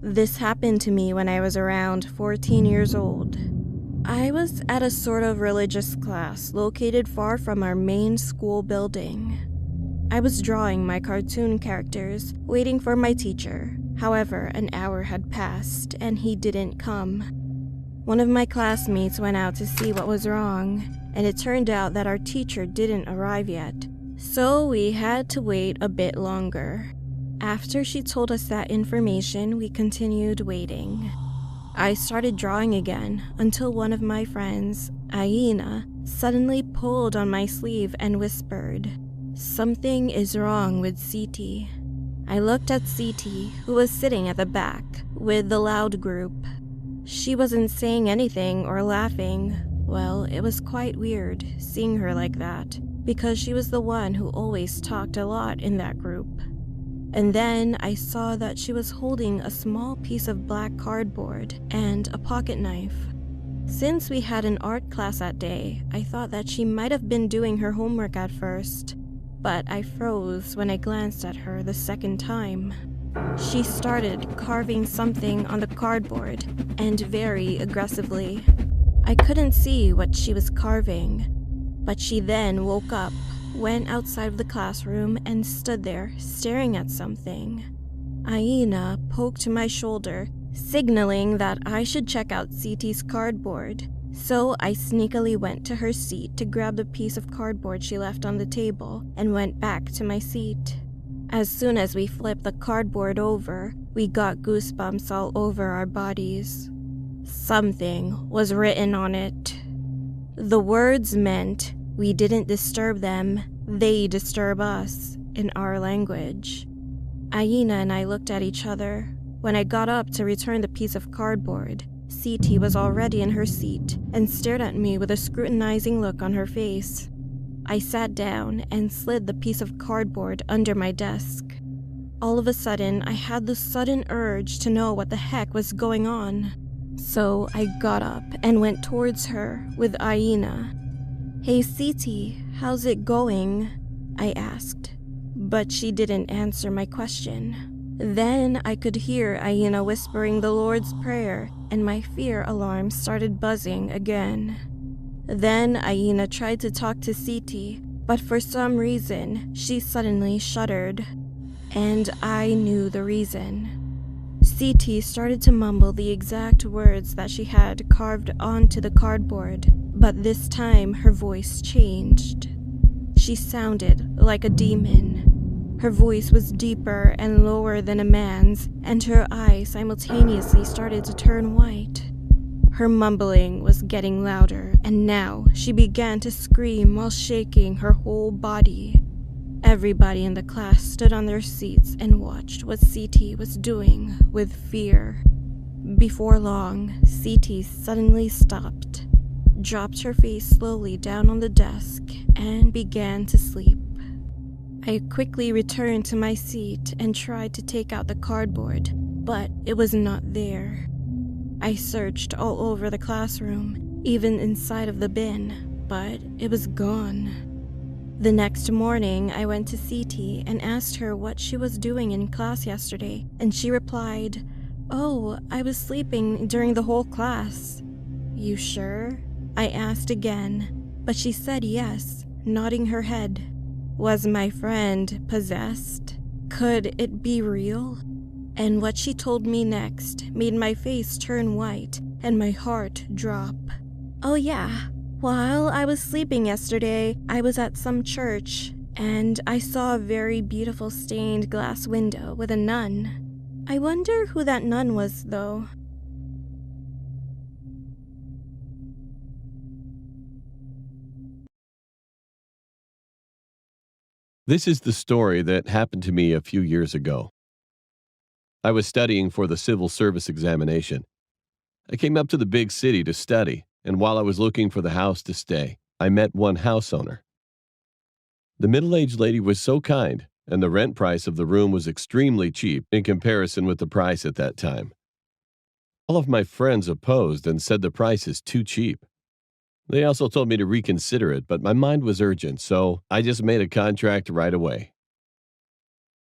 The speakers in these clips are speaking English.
This happened to me when I was around 14 years old. I was at a sort of religious class located far from our main school building. I was drawing my cartoon characters, waiting for my teacher. However, an hour had passed and he didn't come. One of my classmates went out to see what was wrong, and it turned out that our teacher didn't arrive yet, so we had to wait a bit longer. After she told us that information, we continued waiting. I started drawing again until one of my friends, Aina, suddenly pulled on my sleeve and whispered, "Something is wrong with CT." I looked at CT, who was sitting at the back with the loud group. She wasn't saying anything or laughing. Well, it was quite weird seeing her like that, because she was the one who always talked a lot in that group. And then I saw that she was holding a small piece of black cardboard and a pocket knife. Since we had an art class that day, I thought that she might have been doing her homework at first, but I froze when I glanced at her the second time. She started carving something on the cardboard, and very aggressively. I couldn't see what she was carving, but she then woke up, went outside of the classroom, and stood there staring at something. Aina poked my shoulder, signaling that I should check out CT's cardboard. So I sneakily went to her seat to grab the piece of cardboard she left on the table and went back to my seat. As soon as we flipped the cardboard over, we got goosebumps all over our bodies. Something was written on it. The words meant, "We didn't disturb them, they disturb us," in our language. Aina and I looked at each other. When I got up to return the piece of cardboard, CT was already in her seat and stared at me with a scrutinizing look on her face. I sat down and slid the piece of cardboard under my desk. All of a sudden, I had the sudden urge to know what the heck was going on. So I got up and went towards her with Aina. "Hey CT, how's it going?" I asked, but she didn't answer my question. Then I could hear Aina whispering the Lord's Prayer, and my fear alarm started buzzing again. Then Aina tried to talk to CT, but for some reason, she suddenly shuddered. And I knew the reason. CT started to mumble the exact words that she had carved onto the cardboard, but this time her voice changed. She sounded like a demon. Her voice was deeper and lower than a man's, and her eyes simultaneously started to turn white. Her mumbling was getting louder, and now she began to scream while shaking her whole body. Everybody in the class stood on their seats and watched what CT was doing with fear. Before long, CT suddenly stopped, dropped her face slowly down on the desk, and began to sleep. I quickly returned to my seat and tried to take out the cardboard, but it was not there. I searched all over the classroom, even inside of the bin, but it was gone. The next morning, I went to CT and asked her what she was doing in class yesterday, and she replied, "Oh, I was sleeping during the whole class." "You sure?" I asked again, but she said yes, nodding her head. Was my friend possessed? Could it be real? And what she told me next made my face turn white and my heart drop. "Oh yeah, while I was sleeping yesterday, I was at some church, and I saw a very beautiful stained glass window with a nun. I wonder who that nun was, though." This is the story that happened to me a few years ago. I was studying for the civil service examination. I came up to the big city to study, and while I was looking for the house to stay, I met one house owner. The middle-aged lady was so kind, and the rent price of the room was extremely cheap in comparison with the price at that time. All of my friends opposed and said the price is too cheap. They also told me to reconsider it, but my mind was urgent, so I just made a contract right away.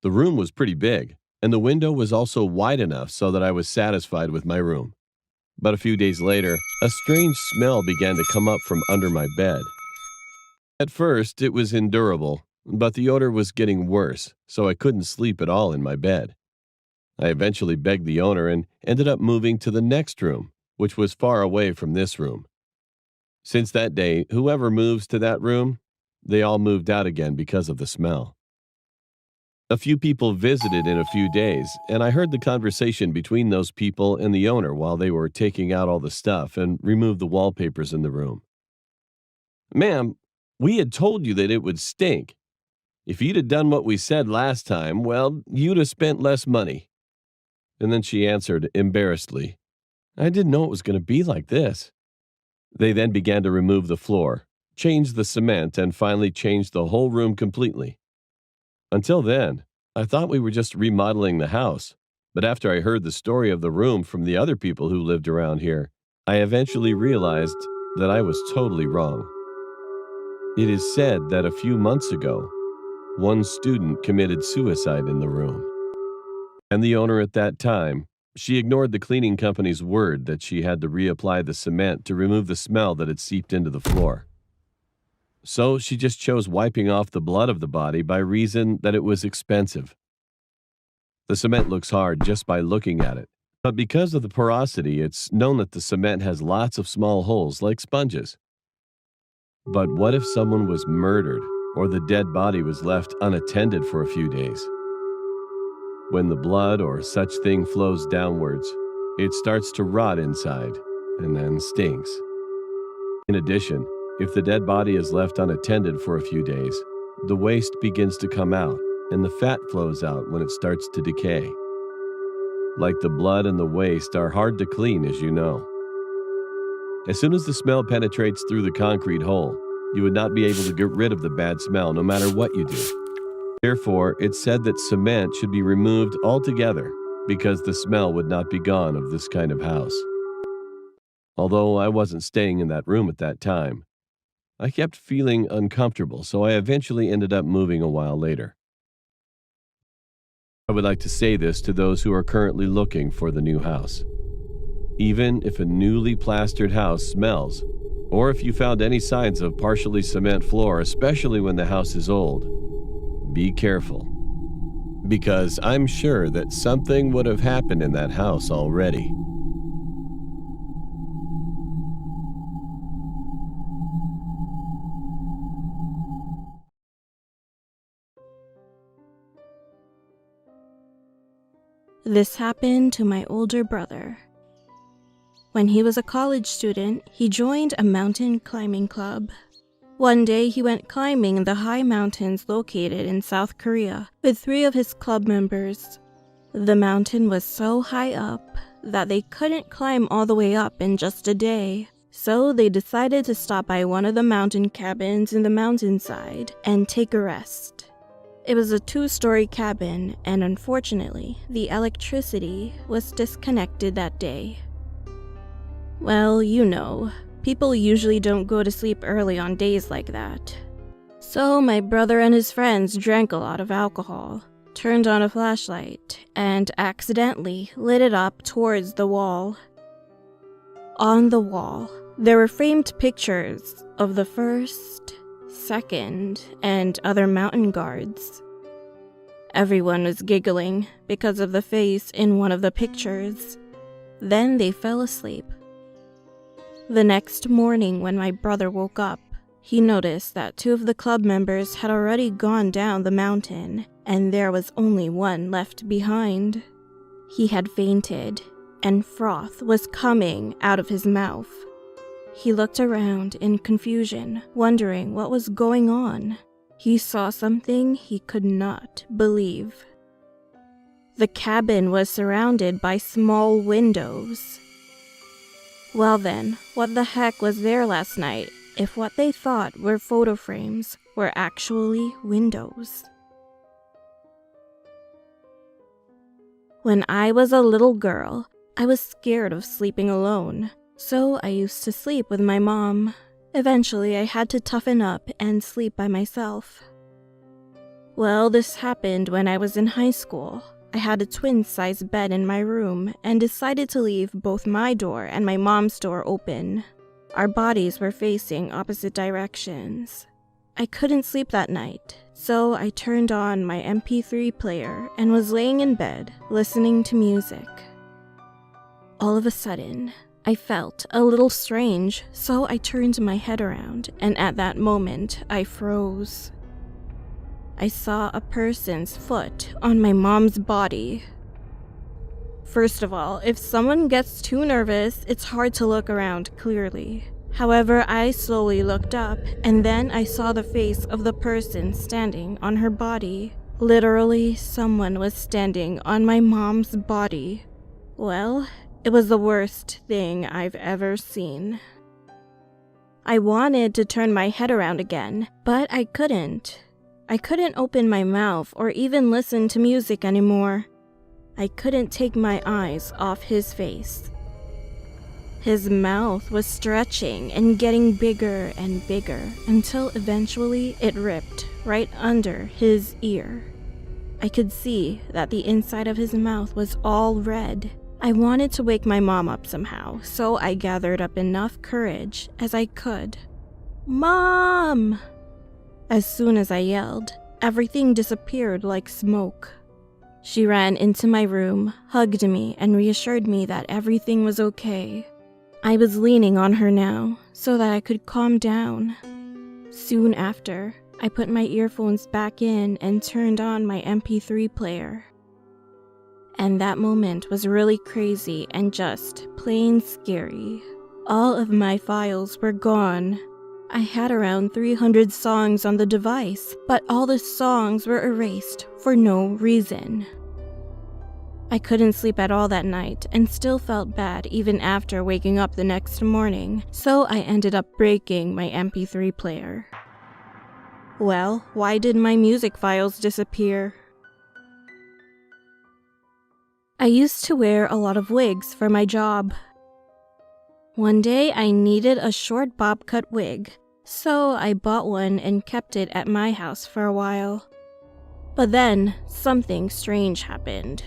The room was pretty big, and the window was also wide enough so that I was satisfied with my room. But a few days later, a strange smell began to come up from under my bed. At first, it was endurable, but the odor was getting worse, so I couldn't sleep at all in my bed. I eventually begged the owner and ended up moving to the next room, which was far away from this room. Since that day, whoever moves to that room, they all moved out again because of the smell. A few people visited in a few days, and I heard the conversation between those people and the owner while they were taking out all the stuff and removed the wallpapers in the room. "Ma'am, we had told you that it would stink. If you'd have done what we said last time, well, you'd have spent less money." And then she answered embarrassedly, "I didn't know it was going to be like this." They then began to remove the floor, change the cement, and finally change the whole room completely. Until then, I thought we were just remodeling the house, but after I heard the story of the room from the other people who lived around here, I eventually realized that I was totally wrong. It is said that a few months ago, one student committed suicide in the room. And the owner at that time, she ignored the cleaning company's word that she had to reapply the cement to remove the smell that had seeped into the floor. So she just chose wiping off the blood of the body by reason that it was expensive. The cement looks hard just by looking at it, but because of the porosity, it's known that the cement has lots of small holes like sponges. But what if someone was murdered or the dead body was left unattended for a few days? When the blood or such thing flows downwards, it starts to rot inside and then stinks. In addition, if the dead body is left unattended for a few days, the waste begins to come out and the fat flows out when it starts to decay. Like the blood and the waste are hard to clean, as you know. As soon as the smell penetrates through the concrete hole, you would not be able to get rid of the bad smell no matter what you do. Therefore, it's said that cement should be removed altogether because the smell would not be gone of this kind of house. Although I wasn't staying in that room at that time, I kept feeling uncomfortable, so I eventually ended up moving a while later. I would like to say this to those who are currently looking for the new house. Even if a newly plastered house smells, or if you found any signs of partially cement floor, especially when the house is old, be careful, because I'm sure that something would have happened in that house already. This happened to my older brother. When he was a college student, he joined a mountain climbing club. One day, he went climbing in the high mountains located in South Korea with 3 of his club members. The mountain was so high up that they couldn't climb all the way up in just a day, so they decided to stop by one of the mountain cabins in the mountainside and take a rest. It was a 2-story cabin, and unfortunately, the electricity was disconnected that day. Well, you know, people usually don't go to sleep early on days like that. So my brother and his friends drank a lot of alcohol, turned on a flashlight, and accidentally lit it up towards the wall. On the wall, there were framed pictures of the 1st, 2nd, and other mountain guards. Everyone was giggling because of the face in one of the pictures. Then they fell asleep. The next morning, when my brother woke up, he noticed that 2 of the club members had already gone down the mountain, and there was only one left behind. He had fainted, and froth was coming out of his mouth. He looked around in confusion, wondering what was going on. He saw something he could not believe. The cabin was surrounded by small windows. Well then, what the heck was there last night if what they thought were photo frames were actually windows? When I was a little girl, I was scared of sleeping alone, so I used to sleep with my mom. Eventually, I had to toughen up and sleep by myself. Well, this happened when I was in high school. I had a twin-size bed in my room and decided to leave both my door and my mom's door open. Our bodies were facing opposite directions. I couldn't sleep that night, so I turned on my MP3 player and was laying in bed listening to music. All of a sudden, I felt a little strange, so I turned my head around, and at that moment, I froze. I saw a person's foot on my mom's body. First of all, if someone gets too nervous, it's hard to look around clearly. However, I slowly looked up, and then I saw the face of the person standing on her body. Literally, someone was standing on my mom's body. Well, it was the worst thing I've ever seen. I wanted to turn my head around again, but I couldn't. I couldn't open my mouth or even listen to music anymore. I couldn't take my eyes off his face. His mouth was stretching and getting bigger and bigger until eventually it ripped right under his ear. I could see that the inside of his mouth was all red. I wanted to wake my mom up somehow, so I gathered up enough courage as I could. "Mom!" As soon as I yelled, everything disappeared like smoke. She ran into my room, hugged me, and reassured me that everything was okay. I was leaning on her now so that I could calm down. Soon after, I put my earphones back in and turned on my MP3 player. And that moment was really crazy and just plain scary. All of my files were gone. I had around 300 songs on the device, but all the songs were erased for no reason. I couldn't sleep at all that night and still felt bad even after waking up the next morning, so I ended up breaking my MP3 player. Well, why did my music files disappear? I used to wear a lot of wigs for my job. One day I needed a short bob cut wig, so I bought one and kept it at my house for a while. But then, something strange happened.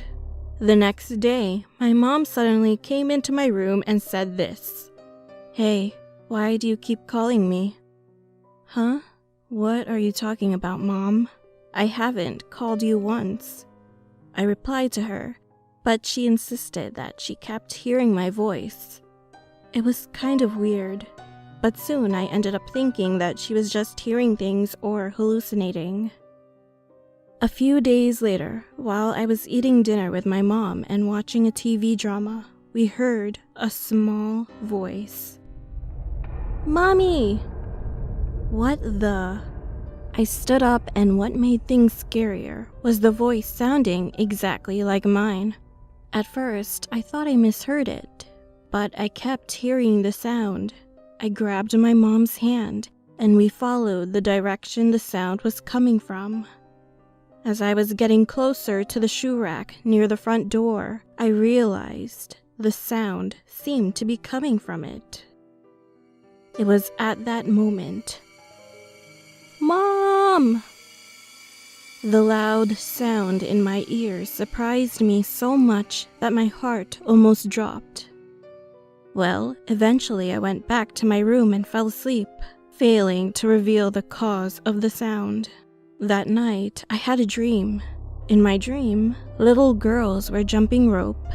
The next day, my mom suddenly came into my room and said this. "Hey, why do you keep calling me?" "Huh? What are you talking about, Mom? I haven't called you once." I replied to her, but she insisted that she kept hearing my voice. It was kind of weird, but soon I ended up thinking that she was just hearing things or hallucinating. A few days later, while I was eating dinner with my mom and watching a TV drama, we heard a small voice. "Mommy!" What the? I stood up, and what made things scarier was the voice sounding exactly like mine. At first, I thought I misheard it, but I kept hearing the sound. I grabbed my mom's hand, and we followed the direction the sound was coming from. As I was getting closer to the shoe rack near the front door, I realized the sound seemed to be coming from it. It was at that moment. "Mom!" The loud sound in my ears surprised me so much that my heart almost dropped. Well, eventually I went back to my room and fell asleep, failing to reveal the cause of the sound. That night, I had a dream. In my dream, little girls were jumping rope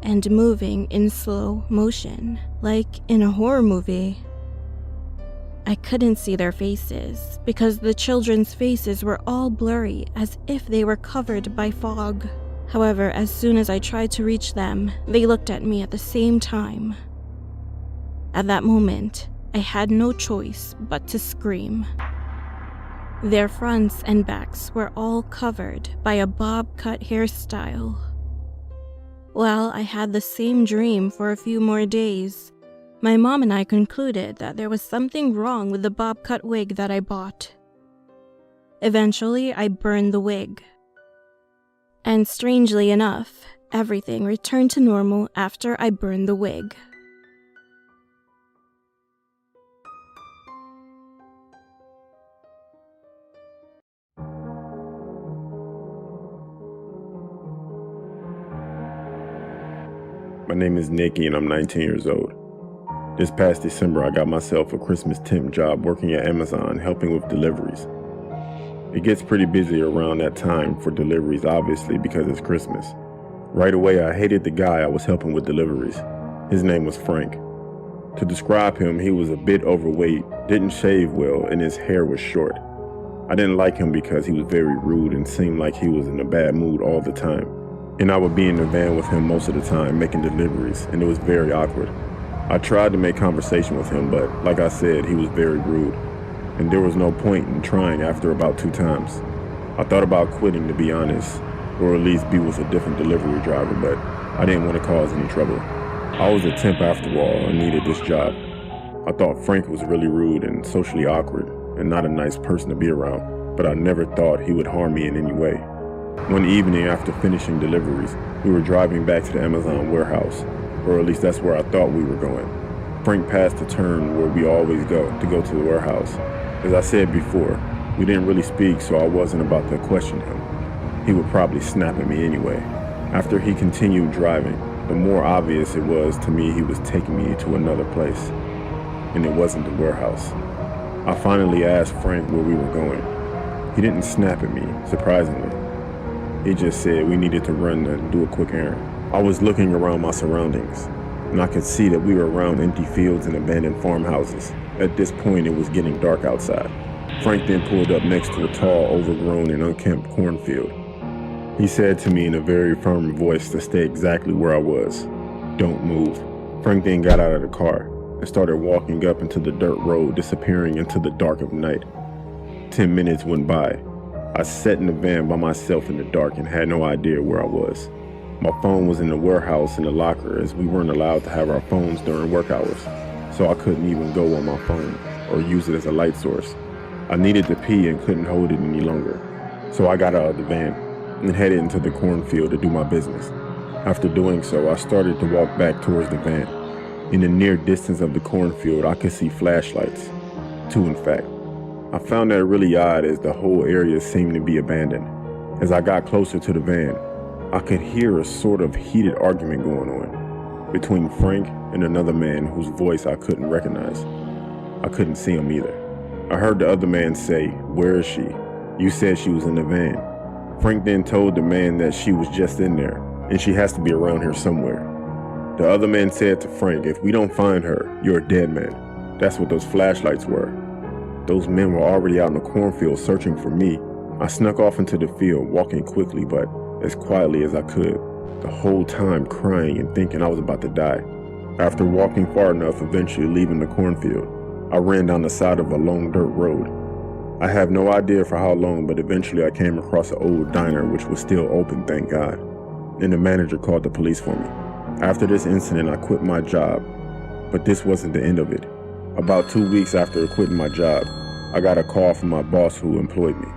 and moving in slow motion, like in a horror movie. I couldn't see their faces because the children's faces were all blurry as if they were covered by fog. However, as soon as I tried to reach them, they looked at me at the same time. At that moment, I had no choice but to scream. Their fronts and backs were all covered by a bob-cut hairstyle. Well, I had the same dream for a few more days. My mom and I concluded that there was something wrong with the bob-cut wig that I bought. Eventually, I burned the wig. And strangely enough, everything returned to normal after I burned the wig. My name is Nikki and I'm 19 years old. This past December, I got myself a Christmas temp job working at Amazon, helping with deliveries. It gets pretty busy around that time for deliveries, obviously, because it's Christmas. Right away, I hated the guy I was helping with deliveries. His name was Frank. To describe him, he was a bit overweight, didn't shave well, and his hair was short. I didn't like him because he was very rude and seemed like he was in a bad mood all the time. And I would be in the van with him most of the time, making deliveries, and it was very awkward. I tried to make conversation with him, but like I said, he was very rude, and there was no point in trying after about 2 times. I thought about quitting, to be honest, or at least be with a different delivery driver, but I didn't want to cause any trouble. I was a temp after all and needed this job. I thought Frank was really rude and socially awkward, and not a nice person to be around, but I never thought he would harm me in any way. One evening after finishing deliveries, we were driving back to the Amazon warehouse, or at least that's where I thought we were going. Frank passed the turn where we always go to the warehouse. As I said before, we didn't really speak, so I wasn't about to question him. He would probably snap at me anyway. After he continued driving, the more obvious it was to me he was taking me to another place, and it wasn't the warehouse. I finally asked Frank where we were going. He didn't snap at me, surprisingly. He just said we needed to run and do a quick errand. I was looking around my surroundings, and I could see that we were around empty fields and abandoned farmhouses. At this point, it was getting dark outside. Frank then pulled up next to a tall, overgrown, and unkempt cornfield. He said to me in a very firm voice to stay exactly where I was. "Don't move." Frank then got out of the car and started walking up into the dirt road, disappearing into the dark of night. 10 minutes went by. I sat in the van by myself in the dark and had no idea where I was. My phone was in the warehouse in the locker, as we weren't allowed to have our phones during work hours, so I couldn't even go on my phone or use it as a light source. I needed to pee and couldn't hold it any longer, so I got out of the van and headed into the cornfield to do my business. After doing so, I started to walk back towards the van. In the near distance of the cornfield, I could see flashlights. 2, in fact. I found that really odd, as the whole area seemed to be abandoned. As I got closer to the van, I could hear a sort of heated argument going on between Frank and another man whose voice I couldn't recognize. I couldn't see him either. I heard the other man say, "Where is she? You said she was in the van." Frank then told the man that she was just in there, and she has to be around here somewhere. The other man said to Frank, "If we don't find her, you're a dead man." That's what those flashlights were. Those men were already out in the cornfield searching for me. I snuck off into the field, walking quickly but as quietly as I could, the whole time crying and thinking I was about to die. After walking far enough, eventually leaving the cornfield, I ran down the side of a long dirt road. I have no idea for how long, but eventually I came across an old diner which was still open, thank God, and the manager called the police for me. After this incident, I quit my job, but this wasn't the end of it. About 2 weeks after quitting my job, I got a call from my boss who employed me.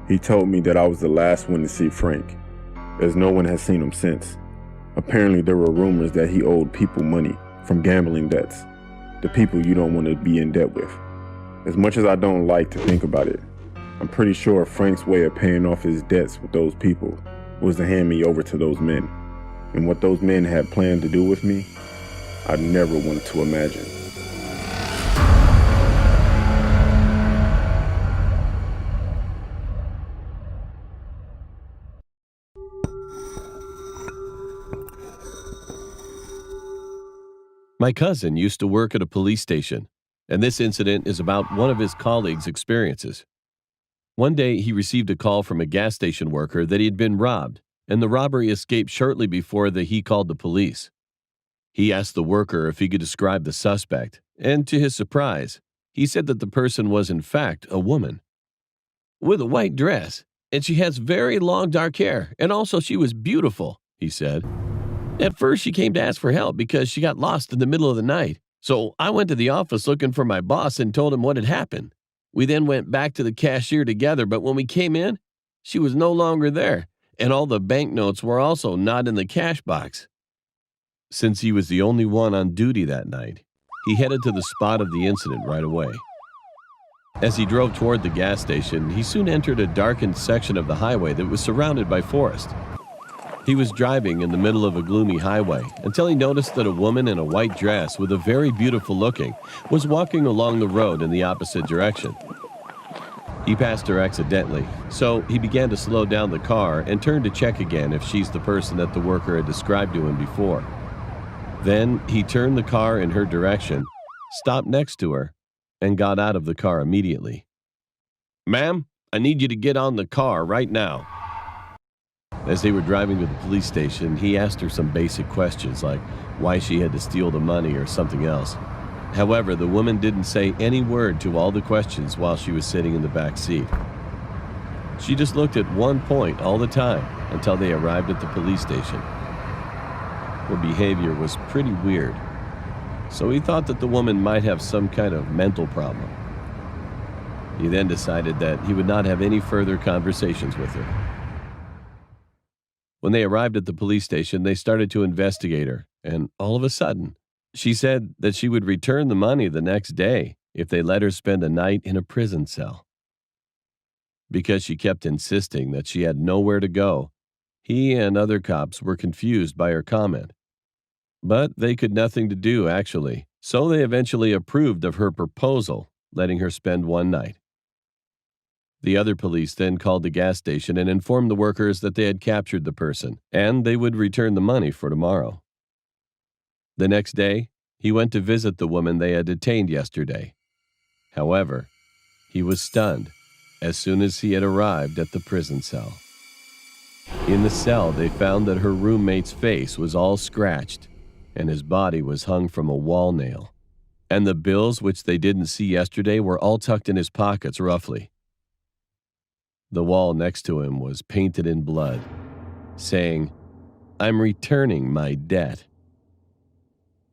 He told me that I was the last one to see Frank, as no one has seen him since. Apparently there were rumors that he owed people money from gambling debts, the people you don't want to be in debt with. As much as I don't like to think about it, I'm pretty sure Frank's way of paying off his debts with those people was to hand me over to those men. And what those men had planned to do with me, I never wanted to imagine. My cousin used to work at a police station, and this incident is about one of his colleagues' experiences. One day, he received a call from a gas station worker that he had been robbed, and the robbery escaped shortly before he called the police. He asked the worker if he could describe the suspect, and to his surprise, he said that the person was in fact a woman. "With a white dress, and she has very long dark hair, and also she was beautiful," he said. "At first, she came to ask for help because she got lost in the middle of the night. So I went to the office looking for my boss and told him what had happened. We then went back to the cashier together, but when we came in, she was no longer there, and all the banknotes were also not in the cash box." Since he was the only one on duty that night, he headed to the spot of the incident right away. As he drove toward the gas station, he soon entered a darkened section of the highway that was surrounded by forest. He was driving in the middle of a gloomy highway until he noticed that a woman in a white dress with a very beautiful looking was walking along the road in the opposite direction. He passed her accidentally, so he began to slow down the car and turned to check again if she's the person that the worker had described to him before. Then he turned the car in her direction, stopped next to her, and got out of the car immediately. "Ma'am, I need you to get on the car right now." As they were driving to the police station, he asked her some basic questions like why she had to steal the money or something else. However, the woman didn't say any word to all the questions while she was sitting in the back seat. She just looked at one point all the time until they arrived at the police station. Her behavior was pretty weird, so he thought that the woman might have some kind of mental problem. He then decided that he would not have any further conversations with her. When they arrived at the police station, they started to investigate her, and all of a sudden, she said that she would return the money the next day if they let her spend a night in a prison cell. Because she kept insisting that she had nowhere to go, he and other cops were confused by her comment. But they could nothing to do, actually, so they eventually approved of her proposal, letting her spend one night. The other police then called the gas station and informed the workers that they had captured the person, and they would return the money for tomorrow. The next day, he went to visit the woman they had detained yesterday. However, he was stunned as soon as he had arrived at the prison cell. In the cell, they found that her roommate's face was all scratched, and his body was hung from a wall nail. And the bills, which they didn't see yesterday, were all tucked in his pockets roughly. The wall next to him was painted in blood, saying, "I'm returning my debt."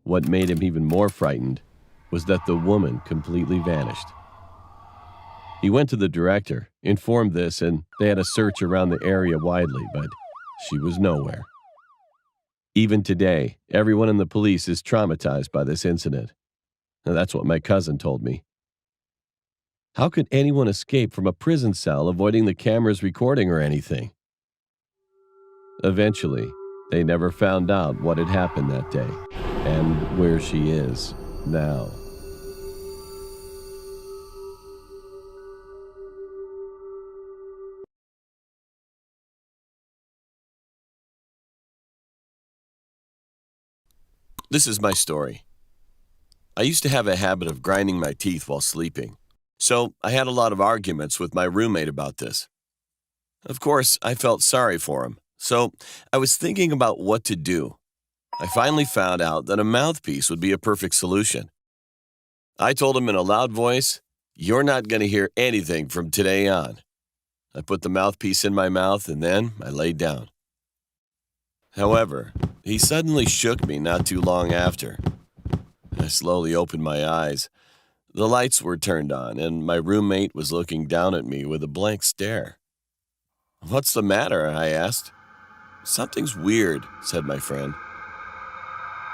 What made him even more frightened was that the woman completely vanished. He went to the director, informed this, and they had a search around the area widely, but she was nowhere. Even today, everyone in the police is traumatized by this incident. And that's what my cousin told me. How could anyone escape from a prison cell avoiding the cameras recording or anything? Eventually, they never found out what had happened that day and where she is now. This is my story. I used to have a habit of grinding my teeth while sleeping, so I had a lot of arguments with my roommate about this. Of course, I felt sorry for him, so I was thinking about what to do. I finally found out that a mouthpiece would be a perfect solution. I told him in a loud voice, "You're not going to hear anything from today on." I put the mouthpiece in my mouth and then I laid down. However, he suddenly shook me not too long after. I slowly opened my eyes. The lights were turned on, and my roommate was looking down at me with a blank stare. "What's the matter?" I asked. "Something's weird," said my friend.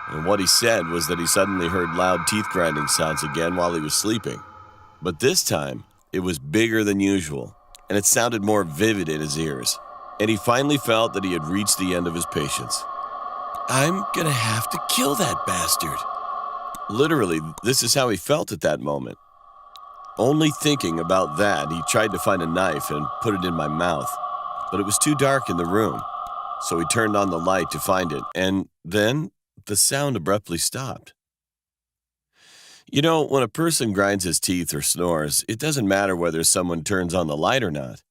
And what he said was that he suddenly heard loud teeth grinding sounds again while he was sleeping. But this time, it was bigger than usual, and it sounded more vivid in his ears. And he finally felt that he had reached the end of his patience. "I'm gonna have to kill that bastard." Literally, this is how he felt at that moment. Only thinking about that, he tried to find a knife and put it in my mouth, but it was too dark in the room, so he turned on the light to find it, and then the sound abruptly stopped. You know, when a person grinds his teeth or snores, it doesn't matter whether someone turns on the light or not.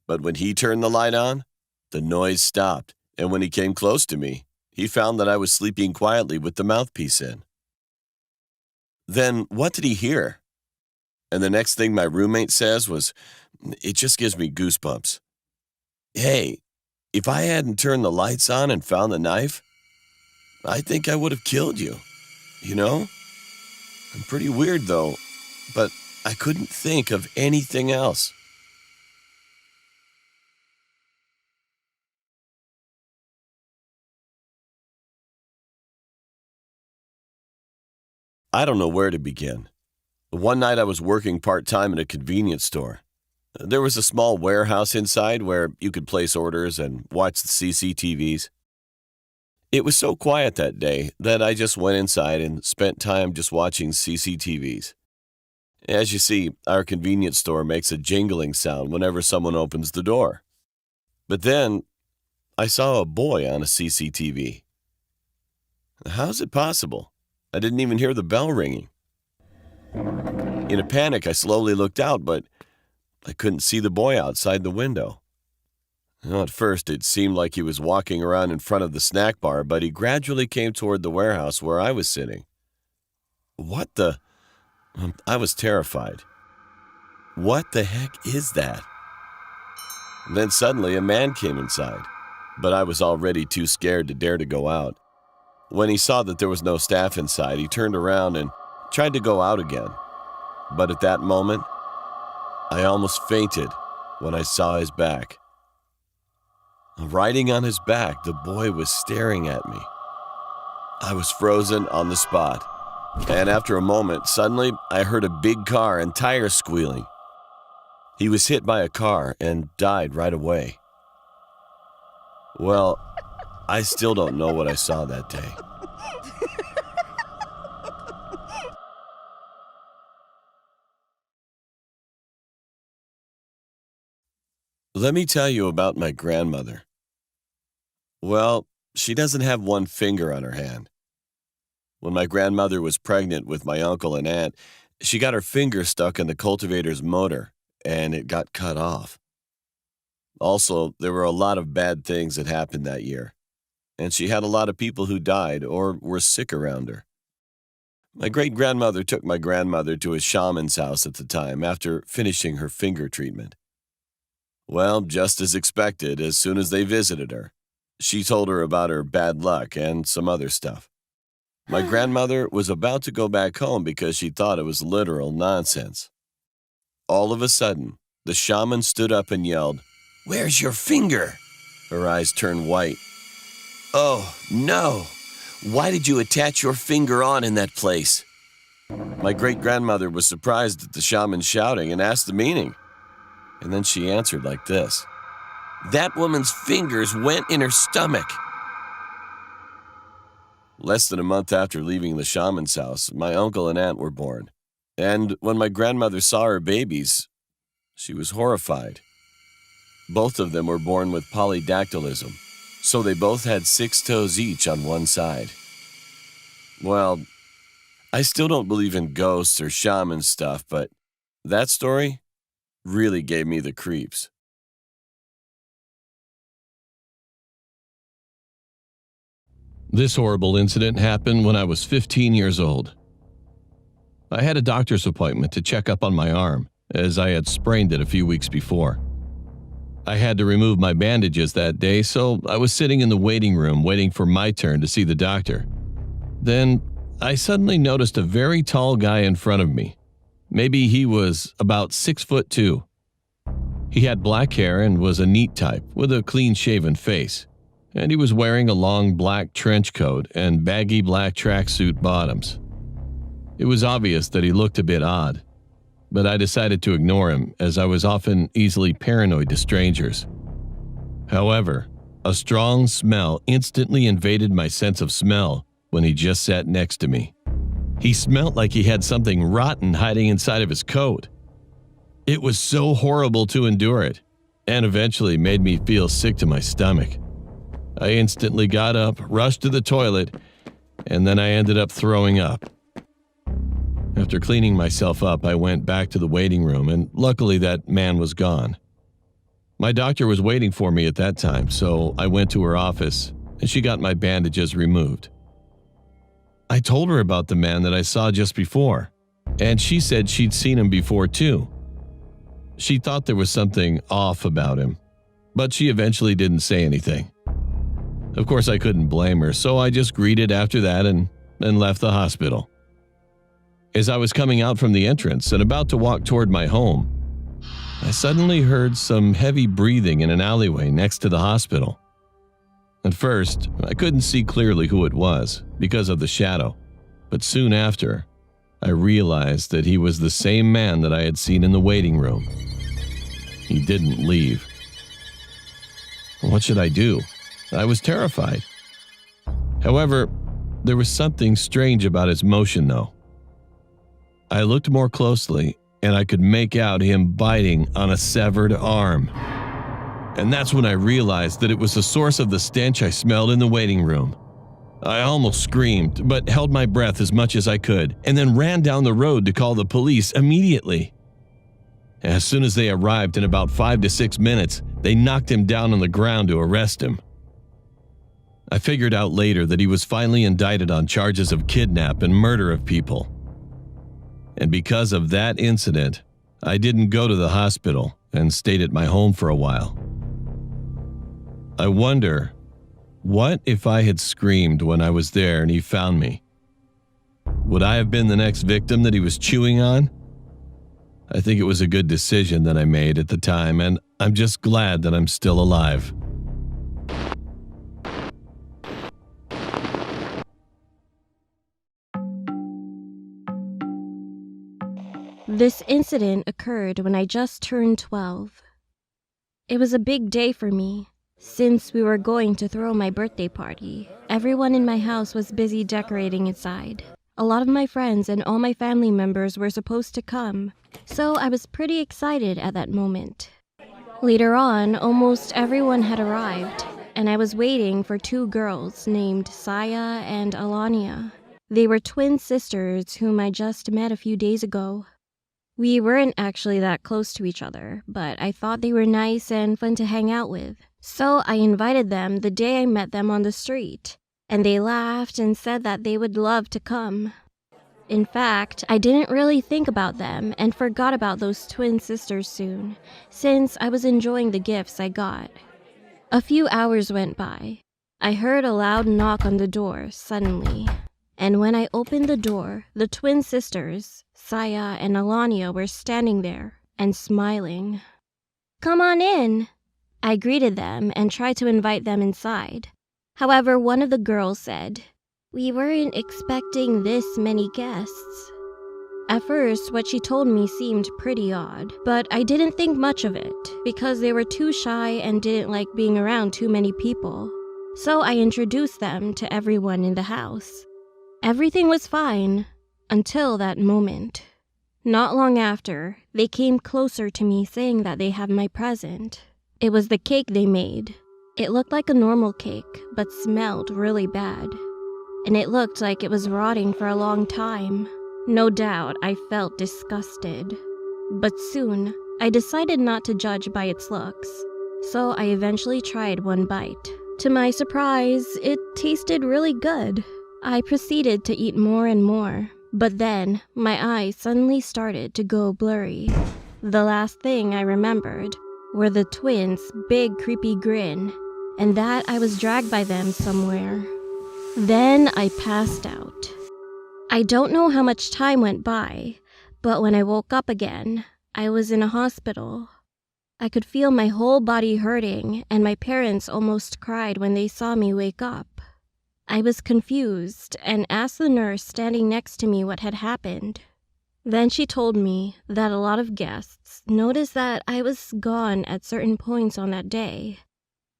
But when he turned the light on, the noise stopped, and when he came close to me, he found that I was sleeping quietly with the mouthpiece in. Then what did he hear? And the next thing my roommate says was, "It just gives me goosebumps. Hey, if I hadn't turned the lights on and found the knife, I think I would have killed you. You know? I'm pretty weird though, but I couldn't think of anything else." I don't know where to begin. One night I was working part-time at a convenience store. There was a small warehouse inside where you could place orders and watch the CCTVs. It was so quiet that day that I just went inside and spent time just watching CCTVs. As you see, our convenience store makes a jingling sound whenever someone opens the door. But then, I saw a boy on a CCTV. How is it possible? I didn't even hear the bell ringing. In a panic, I slowly looked out, but I couldn't see the boy outside the window. At first, it seemed like he was walking around in front of the snack bar, but he gradually came toward the warehouse where I was sitting. What the? I was terrified. What the heck is that? Then suddenly a man came inside, but I was already too scared to dare to go out. When he saw that there was no staff inside, he turned around and tried to go out again. But at that moment, I almost fainted when I saw his back. Riding on his back, the boy was staring at me. I was frozen on the spot, and after a moment, suddenly I heard a big car and tires squealing. He was hit by a car and died right away. Well, I still don't know what I saw that day. Let me tell you about my grandmother. Well, she doesn't have one finger on her hand. When my grandmother was pregnant with my uncle and aunt, she got her finger stuck in the cultivator's motor, and it got cut off. Also, there were a lot of bad things that happened that year, and she had a lot of people who died or were sick around her. My great-grandmother took my grandmother to a shaman's house at the time after finishing her finger treatment. Well, just as expected, as soon as they visited her, she told her about her bad luck and some other stuff. My grandmother was about to go back home because she thought it was literal nonsense. All of a sudden, the shaman stood up and yelled, "Where's your finger?" Her eyes turned white. "Oh, no! Why did you attach your finger on in that place?" My great-grandmother was surprised at the shaman shouting and asked the meaning. And then she answered like this: "That woman's fingers went in her stomach." Less than a month after leaving the shaman's house, my uncle and aunt were born. And when my grandmother saw her babies, she was horrified. Both of them were born with polydactylism, so they both had 6 toes each on one side. Well, I still don't believe in ghosts or shaman stuff, but that story really gave me the creeps. This horrible incident happened when I was 15 years old. I had a doctor's appointment to check up on my arm, as I had sprained it a few weeks before. I had to remove my bandages that day, so I was sitting in the waiting room waiting for my turn to see the doctor. Then I suddenly noticed a very tall guy in front of me. Maybe he was about 6'2". He had black hair and was a neat type with a clean-shaven face, and he was wearing a long black trench coat and baggy black tracksuit bottoms. It was obvious that he looked a bit odd, but I decided to ignore him as I was often easily paranoid to strangers. However, a strong smell instantly invaded my sense of smell when he just sat next to me. He smelled like he had something rotten hiding inside of his coat. It was so horrible to endure it, and eventually made me feel sick to my stomach. I instantly got up, rushed to the toilet, and then I ended up throwing up. After cleaning myself up, I went back to the waiting room, and luckily that man was gone. My doctor was waiting for me at that time, so I went to her office, and she got my bandages removed. I told her about the man that I saw just before, and she said she'd seen him before too. She thought there was something off about him, but she eventually didn't say anything. Of course, I couldn't blame her, so I just greeted after that and left the hospital. As I was coming out from the entrance and about to walk toward my home, I suddenly heard some heavy breathing in an alleyway next to the hospital. At first, I couldn't see clearly who it was because of the shadow, but soon after, I realized that he was the same man that I had seen in the waiting room. He didn't leave. What should I do? I was terrified. However, there was something strange about his motion, though. I looked more closely, and I could make out him biting on a severed arm. And that's when I realized that it was the source of the stench I smelled in the waiting room. I almost screamed, but held my breath as much as I could, and then ran down the road to call the police immediately. As soon as they arrived in about 5 to 6 minutes, they knocked him down on the ground to arrest him. I figured out later that he was finally indicted on charges of kidnap and murder of people. And because of that incident, I didn't go to the hospital and stayed at my home for a while. I wonder, what if I had screamed when I was there and he found me? Would I have been the next victim that he was chewing on? I think it was a good decision that I made at the time, and I'm just glad that I'm still alive. This incident occurred when I just turned 12. It was a big day for me, since we were going to throw my birthday party. Everyone in my house was busy decorating inside. A lot of my friends and all my family members were supposed to come, so I was pretty excited at that moment. Later on, almost everyone had arrived, and I was waiting for 2 girls named Saya and Alania. They were twin sisters whom I just met a few days ago. We weren't actually that close to each other, but I thought they were nice and fun to hang out with. So I invited them the day I met them on the street, and they laughed and said that they would love to come. In fact, I didn't really think about them and forgot about those twin sisters soon, since I was enjoying the gifts I got. A few hours went by. I heard a loud knock on the door suddenly, and when I opened the door, the twin sisters, Saya and Alania, were standing there and smiling. "Come on in." I greeted them and tried to invite them inside. However, one of the girls said, "We weren't expecting this many guests." At first, what she told me seemed pretty odd, but I didn't think much of it because they were too shy and didn't like being around too many people. So I introduced them to everyone in the house. Everything was fine until that moment. Not long after, they came closer to me saying that they have my present. It was the cake they made. It looked like a normal cake, but smelled really bad. And it looked like it was rotting for a long time. No doubt, I felt disgusted. But soon, I decided not to judge by its looks, so I eventually tried one bite. To my surprise, it tasted really good. I proceeded to eat more and more, but then my eyes suddenly started to go blurry. The last thing I remembered were the twins' big creepy grin, and that I was dragged by them somewhere. Then I passed out. I don't know how much time went by, but when I woke up again, I was in a hospital. I could feel my whole body hurting, and my parents almost cried when they saw me wake up. I was confused and asked the nurse standing next to me what had happened. Then she told me that a lot of guests noticed that I was gone at certain points on that day.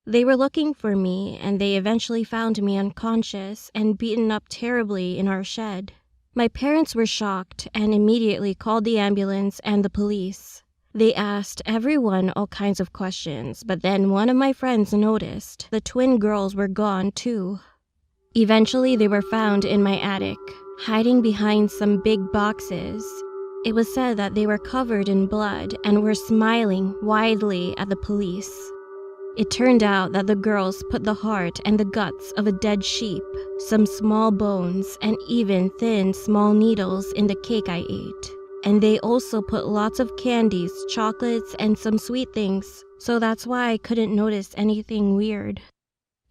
They were looking for me, and they eventually found me unconscious and beaten up terribly in our shed. My parents were shocked and immediately called the ambulance and the police. They asked everyone all kinds of questions, but then one of my friends noticed the twin girls were gone too. Eventually, they were found in my attic, hiding behind some big boxes. It was said that they were covered in blood and were smiling widely at the police. It turned out that the girls put the heart and the guts of a dead sheep, some small bones, and even thin, small needles in the cake I ate. And they also put lots of candies, chocolates, and some sweet things, so that's why I couldn't notice anything weird.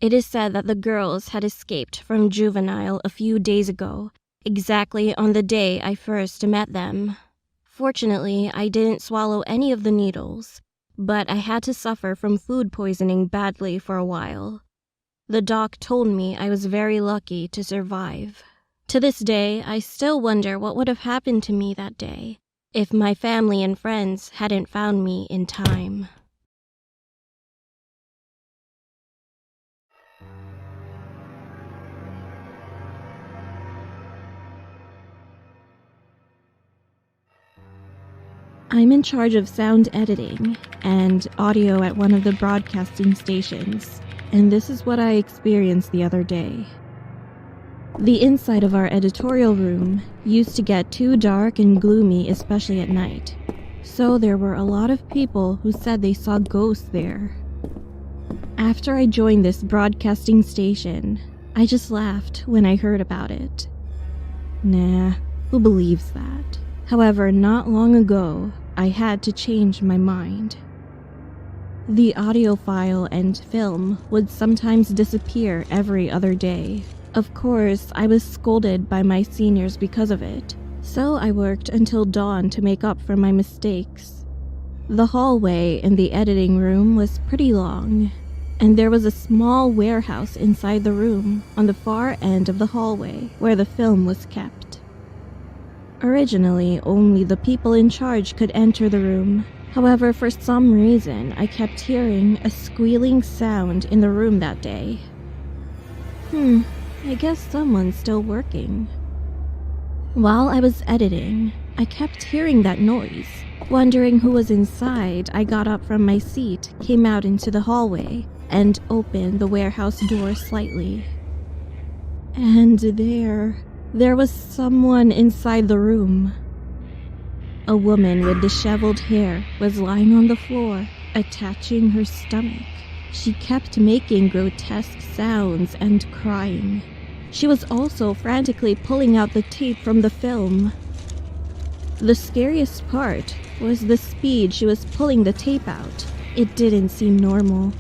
It is said that the girls had escaped from juvenile a few days ago, exactly on the day I first met them. Fortunately, I didn't swallow any of the needles, but I had to suffer from food poisoning badly for a while. The doc told me I was very lucky to survive. To this day, I still wonder what would have happened to me that day if my family and friends hadn't found me in time. I'm in charge of sound editing and audio at one of the broadcasting stations, and this is what I experienced the other day. The inside of our editorial room used to get too dark and gloomy, especially at night, so there were a lot of people who said they saw ghosts there. After I joined this broadcasting station, I just laughed when I heard about it. Nah, who believes that? However, not long ago, I had to change my mind. The audio file and film would sometimes disappear every other day. Of course, I was scolded by my seniors because of it, so I worked until dawn to make up for my mistakes. The hallway in the editing room was pretty long, and there was a small warehouse inside the room on the far end of the hallway where the film was kept. Originally, only the people in charge could enter the room. However, for some reason, I kept hearing a squealing sound in the room that day. I guess someone's still working. While I was editing, I kept hearing that noise. Wondering who was inside, I got up from my seat, came out into the hallway, and opened the warehouse door slightly. And there was someone inside the room. A woman with disheveled hair was lying on the floor, attaching her stomach. She kept making grotesque sounds and crying. She was also frantically pulling out the tape from the film. The scariest part was the speed she was pulling the tape out. It didn't seem normal.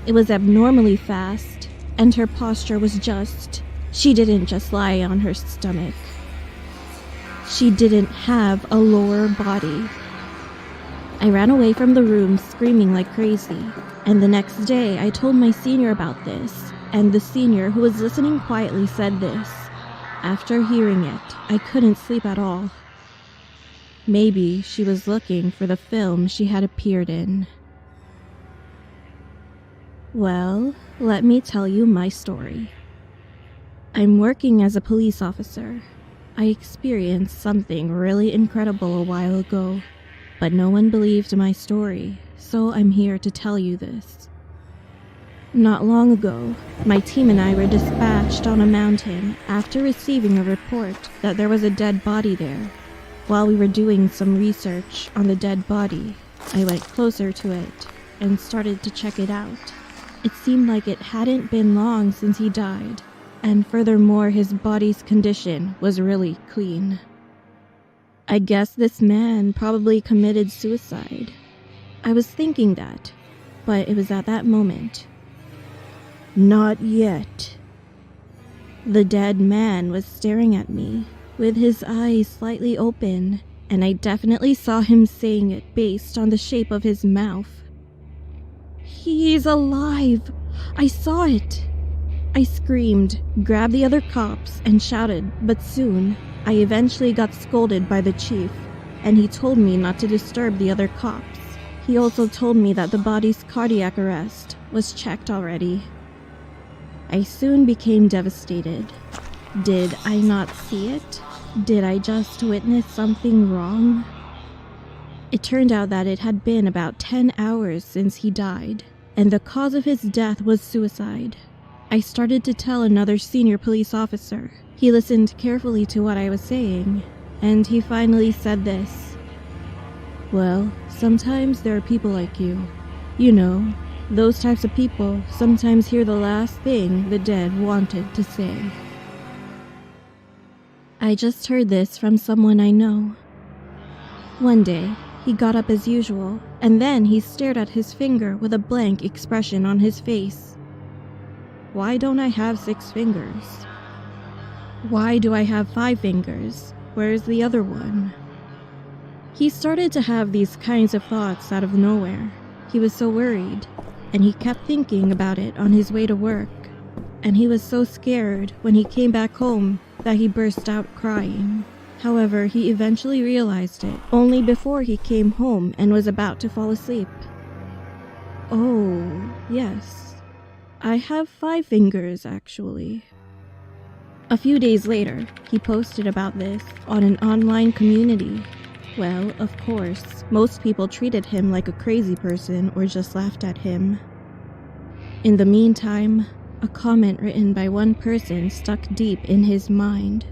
It was abnormally fast, and her posture was she didn't just lie on her stomach. She didn't have a lower body. I ran away from the room screaming like crazy, and the next day I told my senior about this, and the senior who was listening quietly said this. After hearing it, I couldn't sleep at all. Maybe she was looking for the film she had appeared in. Well, let me tell you my story. I'm working as a police officer. I experienced something really incredible a while ago, but no one believed my story, so I'm here to tell you this. Not long ago, my team and I were dispatched on a mountain after receiving a report that there was a dead body there. While we were doing some research on the dead body, I went closer to it and started to check it out. It seemed like it hadn't been long since he died, and furthermore, his body's condition was really clean. I guess this man probably committed suicide. I was thinking that, but it was at that moment. Not yet. The dead man was staring at me, with his eyes slightly open, and I definitely saw him saying it based on the shape of his mouth. He's alive! I saw it! I screamed, grabbed the other cops, and shouted, but soon, I eventually got scolded by the chief, and he told me not to disturb the other cops. He also told me that the body's cardiac arrest was checked already. I soon became devastated. Did I not see it? Did I just witness something wrong? It turned out that it had been about 10 hours since he died, and the cause of his death was suicide. I started to tell another senior police officer. He listened carefully to what I was saying, and he finally said this. Well, sometimes there are people like you. You know, those types of people sometimes hear the last thing the dead wanted to say. I just heard this from someone I know. One day, he got up as usual, and then he stared at his finger with a blank expression on his face. Why don't I have 6 fingers? Why do I have 5 fingers? Where's the other one? He started to have these kinds of thoughts out of nowhere. He was so worried, and he kept thinking about it on his way to work. And he was so scared when he came back home that he burst out crying. However, he eventually realized it only before he came home and was about to fall asleep. Oh, yes. I have 5 fingers, actually. A few days later, he posted about this on an online community. Well, of course, most people treated him like a crazy person or just laughed at him. In the meantime, a comment written by one person stuck deep in his mind.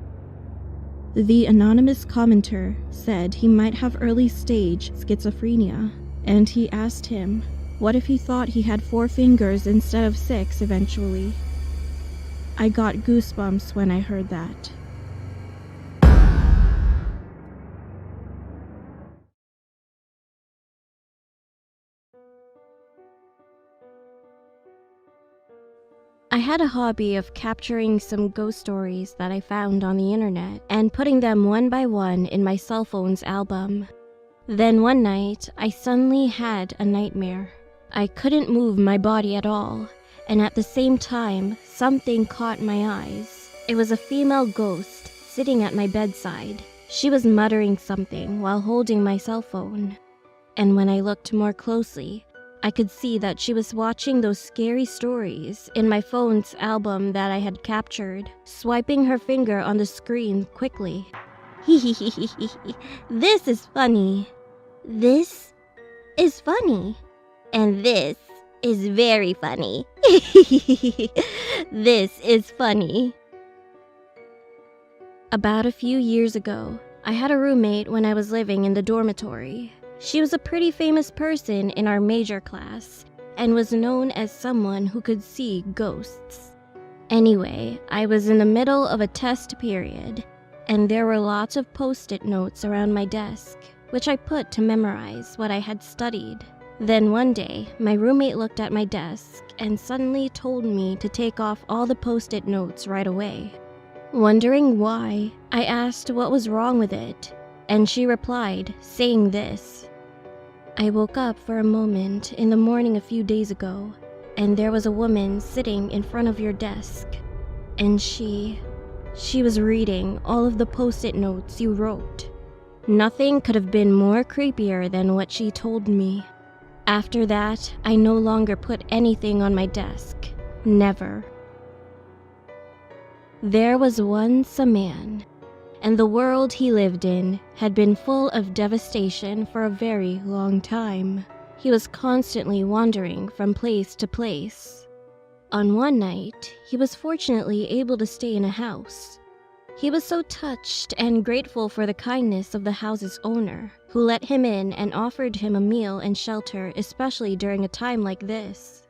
The anonymous commenter said he might have early-stage schizophrenia, and he asked him, what if he thought he had 4 fingers instead of 6 eventually? I got goosebumps when I heard that. I had a hobby of capturing some ghost stories that I found on the internet and putting them one by one in my cell phone's album. Then one night, I suddenly had a nightmare. I couldn't move my body at all, and at the same time, something caught my eyes. It was a female ghost sitting at my bedside. She was muttering something while holding my cell phone. And when I looked more closely, I could see that she was watching those scary stories in my phone's album that I had captured, swiping her finger on the screen quickly. This is funny. This is funny. And this is very funny. This is funny. About a few years ago, I had a roommate when I was living in the dormitory. She was a pretty famous person in our major class and was known as someone who could see ghosts. Anyway, I was in the middle of a test period, and there were lots of post-it notes around my desk, which I put to memorize what I had studied. Then one day, my roommate looked at my desk and suddenly told me to take off all the post-it notes right away. Wondering why, I asked what was wrong with it, and she replied, saying this: I woke up for a moment in the morning a few days ago, and there was a woman sitting in front of your desk, and she was reading all of the post-it notes you wrote. Nothing could have been more creepier than what she told me. After that, I no longer put anything on my desk. Never. There was once a man, and the world he lived in had been full of devastation for a very long time. He was constantly wandering from place to place. On one night, he was fortunately able to stay in a house. He was so touched and grateful for the kindness of the house's owner, who let him in and offered him a meal and shelter, especially during a time like this.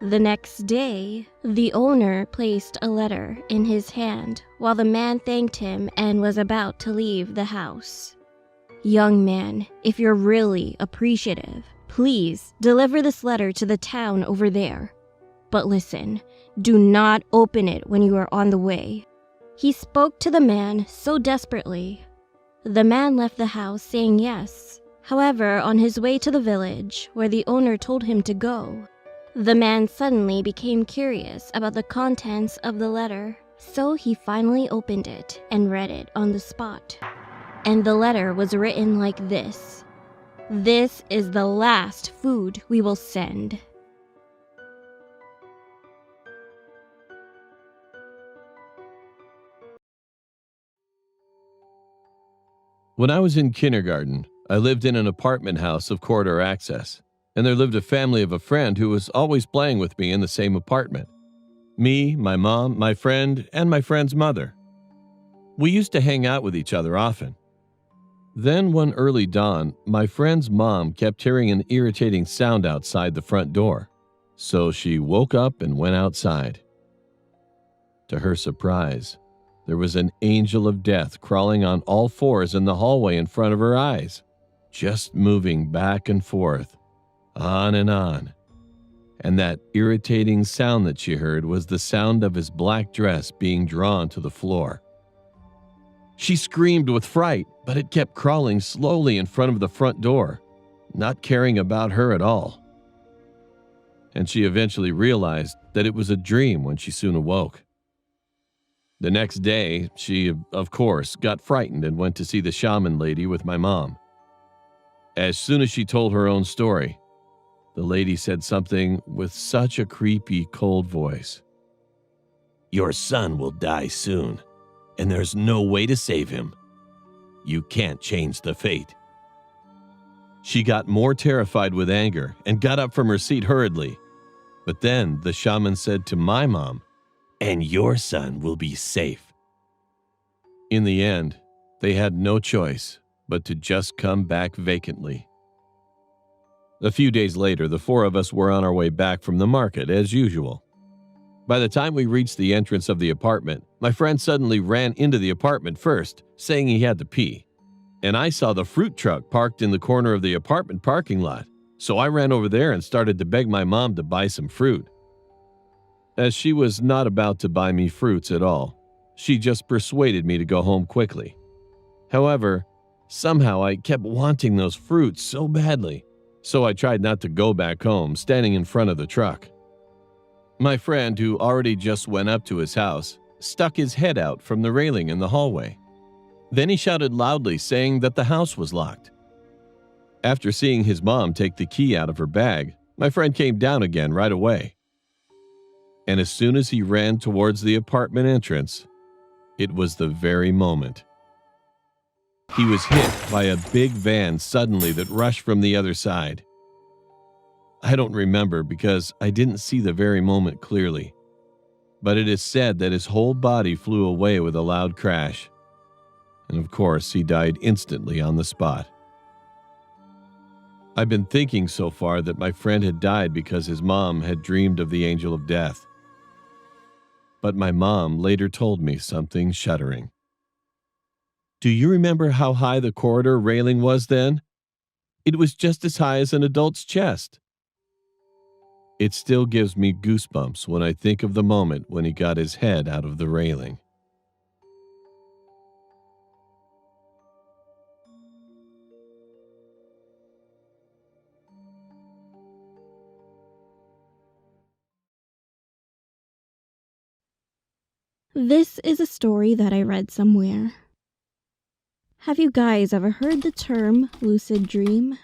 The next day, the owner placed a letter in his hand while the man thanked him and was about to leave the house. Young man, if you're really appreciative, please deliver this letter to the town over there. But listen, do not open it when you are on the way. He spoke to the man so desperately. The man left the house saying yes. However, on his way to the village, where the owner told him to go, the man suddenly became curious about the contents of the letter, so he finally opened it and read it on the spot. And the letter was written like this: This is the last food we will send. When I was in kindergarten, I lived in an apartment house of corridor access, and there lived a family of a friend who was always playing with me in the same apartment. Me, my mom, my friend, and my friend's mother. We used to hang out with each other often. Then one early dawn, my friend's mom kept hearing an irritating sound outside the front door, so she woke up and went outside. To her surprise, there was an angel of death crawling on all fours in the hallway in front of her eyes, just moving back and forth, on and on. And that irritating sound that she heard was the sound of his black dress being drawn to the floor. She screamed with fright, but it kept crawling slowly in front of the front door, not caring about her at all. And she eventually realized that it was a dream when she soon awoke. The next day, she, of course, got frightened and went to see the shaman lady with my mom. As soon as she told her own story, the lady said something with such a creepy, cold voice. "Your son will die soon, and there's no way to save him. You can't change the fate." She got more terrified with anger and got up from her seat hurriedly. But then the shaman said to my mom, "And your son will be safe." In the end, they had no choice but to just come back vacantly. A few days later, the four of us were on our way back from the market as usual. By the time we reached the entrance of the apartment, my friend suddenly ran into the apartment first, saying he had to pee. And I saw the fruit truck parked in the corner of the apartment parking lot, so I ran over there and started to beg my mom to buy some fruit. As she was not about to buy me fruits at all, she just persuaded me to go home quickly. However, somehow I kept wanting those fruits so badly, so I tried not to go back home, standing in front of the truck. My friend, who already just went up to his house, stuck his head out from the railing in the hallway. Then he shouted loudly, saying that the house was locked. After seeing his mom take the key out of her bag, my friend came down again right away. And as soon as he ran towards the apartment entrance, it was the very moment. He was hit by a big van suddenly that rushed from the other side. I don't remember because I didn't see the very moment clearly, but it is said that his whole body flew away with a loud crash. And of course, he died instantly on the spot. I've been thinking so far that my friend had died because his mom had dreamed of the angel of death. But my mom later told me something shuddering. "Do you remember how high the corridor railing was then? It was just as high as an adult's chest." It still gives me goosebumps when I think of the moment when he got his head out of the railing. This is a story that I read somewhere. Have you guys ever heard the term lucid dream?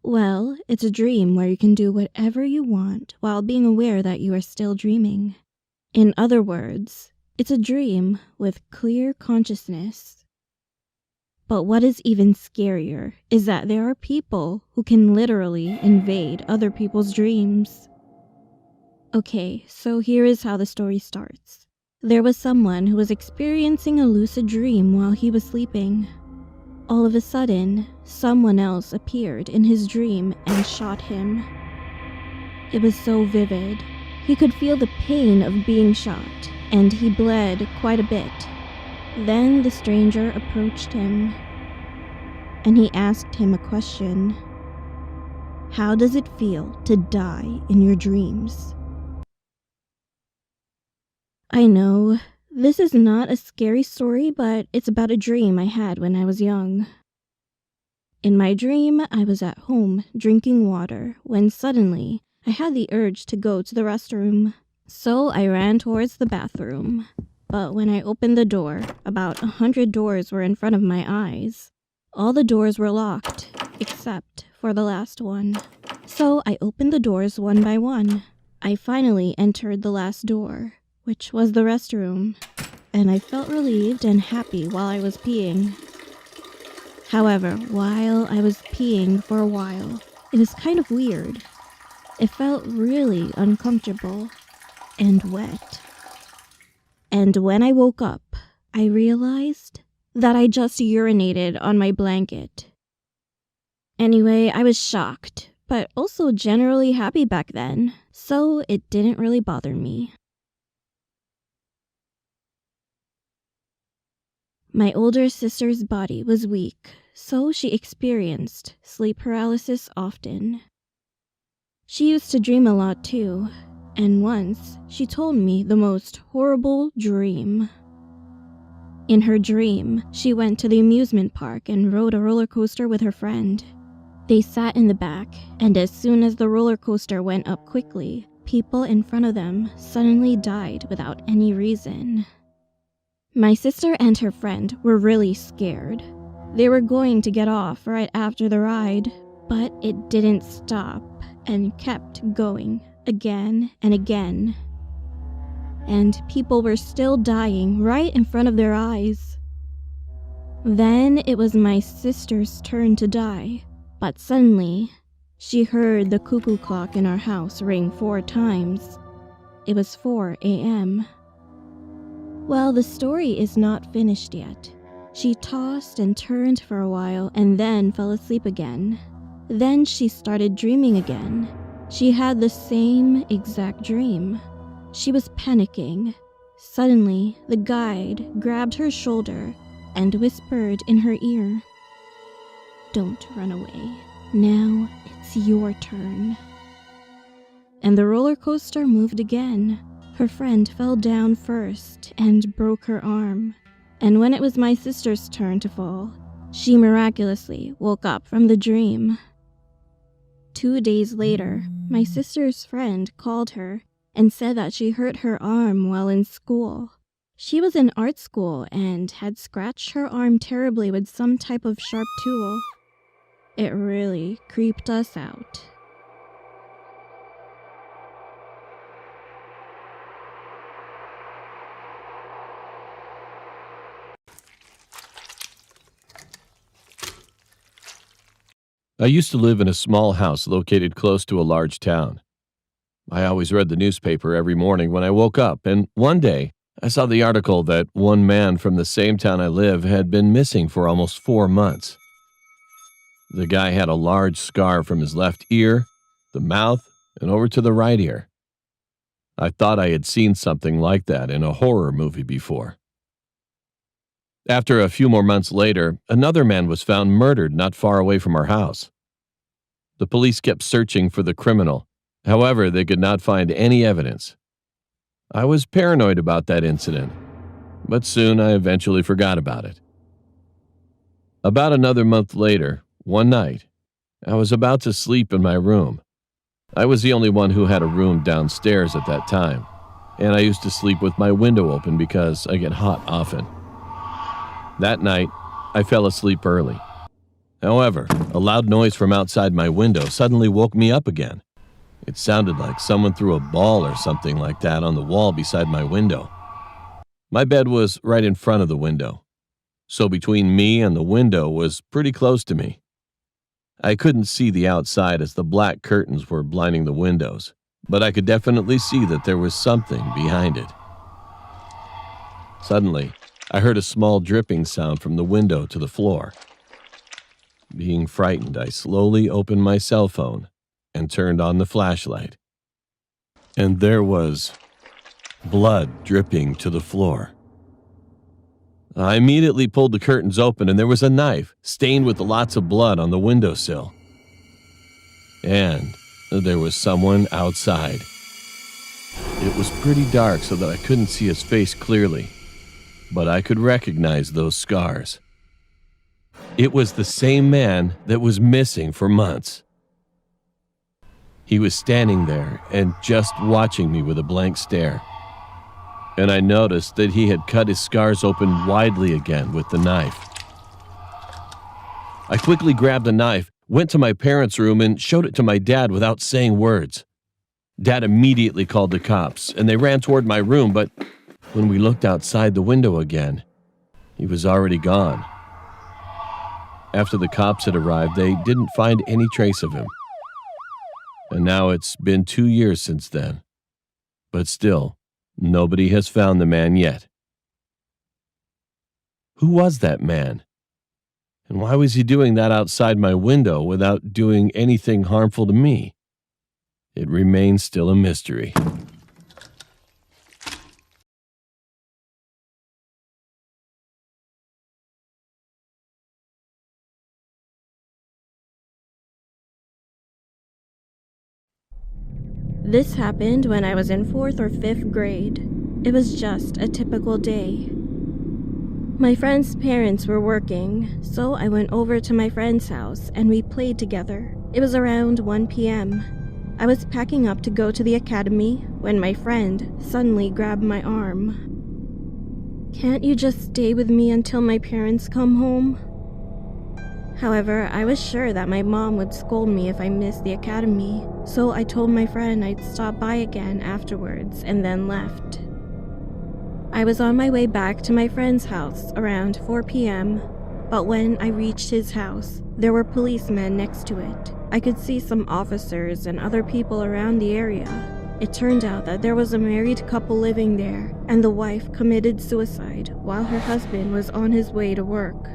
Well, it's a dream where you can do whatever you want while being aware that you are still dreaming. In other words, it's a dream with clear consciousness. But what is even scarier is that there are people who can literally invade other people's dreams. Okay, so here is how the story starts. There was someone who was experiencing a lucid dream while he was sleeping. All of a sudden, someone else appeared in his dream and shot him. It was so vivid. He could feel the pain of being shot, and he bled quite a bit. Then the stranger approached him, and he asked him a question. How does it feel to die in your dreams? I know, this is not a scary story, but it's about a dream I had when I was young. In my dream, I was at home drinking water when suddenly I had the urge to go to the restroom. So I ran towards the bathroom. But when I opened the door, about 100 doors were in front of my eyes. All the doors were locked, except for the last one. So I opened the doors one by one. I finally entered the last door, which was the restroom, and I felt relieved and happy while I was peeing. However, while I was peeing for a while, it was kind of weird. It felt really uncomfortable and wet. And when I woke up, I realized that I just urinated on my blanket. Anyway, I was shocked, but also generally happy back then, so it didn't really bother me. My older sister's body was weak, so she experienced sleep paralysis often. She used to dream a lot too, and once she told me the most horrible dream. In her dream, she went to the amusement park and rode a roller coaster with her friend. They sat in the back, and as soon as the roller coaster went up quickly, people in front of them suddenly died without any reason. My sister and her friend were really scared. They were going to get off right after the ride, but it didn't stop and kept going again and again. And people were still dying right in front of their eyes. Then it was my sister's turn to die, but suddenly, she heard the cuckoo clock in our house ring 4 times. It was 4 a.m. Well, the story is not finished yet. She tossed and turned for a while and then fell asleep again. Then she started dreaming again. She had the same exact dream. She was panicking. Suddenly, the guide grabbed her shoulder and whispered in her ear, "Don't run away. Now it's your turn." And the roller coaster moved again. Her friend fell down first and broke her arm. And when it was my sister's turn to fall, she miraculously woke up from the dream. 2 days later, my sister's friend called her and said that she hurt her arm while in school. She was in art school and had scratched her arm terribly with some type of sharp tool. It really creeped us out. I used to live in a small house located close to a large town. I always read the newspaper every morning when I woke up, and one day I saw the article that one man from the same town I live had been missing for almost 4 months. The guy had a large scar from his left ear, the mouth, and over to the right ear. I thought I had seen something like that in a horror movie before. After a few more months later, another man was found murdered not far away from our house. The police kept searching for the criminal. However, they could not find any evidence. I was paranoid about that incident, but soon I eventually forgot about it. About another month later, one night, I was about to sleep in my room. I was the only one who had a room downstairs at that time, and I used to sleep with my window open because I get hot often. That night, I fell asleep early. However, a loud noise from outside my window suddenly woke me up again. It sounded like someone threw a ball or something like that on the wall beside my window. My bed was right in front of the window, so between me and the window was pretty close to me. I couldn't see the outside as the black curtains were blinding the windows, but I could definitely see that there was something behind it. Suddenly, I heard a small dripping sound from the window to the floor. Being frightened, I slowly opened my cell phone and turned on the flashlight. And there was blood dripping to the floor. I immediately pulled the curtains open, and there was a knife stained with lots of blood on the windowsill. And there was someone outside. It was pretty dark so that I couldn't see his face clearly, but I could recognize those scars. It was the same man that was missing for months. He was standing there and just watching me with a blank stare. And I noticed that he had cut his scars open widely again with the knife. I quickly grabbed the knife, went to my parents' room, and showed it to my dad without saying words. Dad immediately called the cops, and they ran toward my room, but when we looked outside the window again, he was already gone. After the cops had arrived, they didn't find any trace of him. And now it's been 2 years since then. But still, nobody has found the man yet. Who was that man? And why was he doing that outside my window without doing anything harmful to me? It remains still a mystery. This happened when I was in 4th or 5th grade. It was just a typical day. My friend's parents were working, so I went over to my friend's house and we played together. It was around 1 p.m. I was packing up to go to the academy when my friend suddenly grabbed my arm. "Can't you just stay with me until my parents come home?" However, I was sure that my mom would scold me if I missed the academy, so I told my friend I'd stop by again afterwards and then left. I was on my way back to my friend's house around 4 p.m. But when I reached his house, there were policemen next to it. I could see some officers and other people around the area. It turned out that there was a married couple living there, and the wife committed suicide while her husband was on his way to work.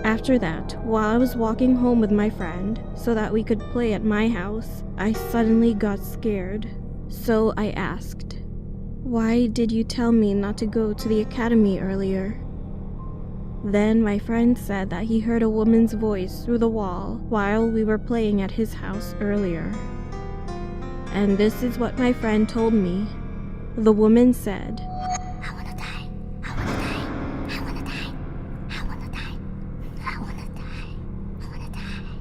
After that, while I was walking home with my friend so that we could play at my house, I suddenly got scared. So I asked, "Why did you tell me not to go to the academy earlier?" Then my friend said that he heard a woman's voice through the wall while we were playing at his house earlier. And this is what my friend told me. The woman said, "I wanna die. I wanna die. I wanna die. I wanna die. I wanna die. I wanna die."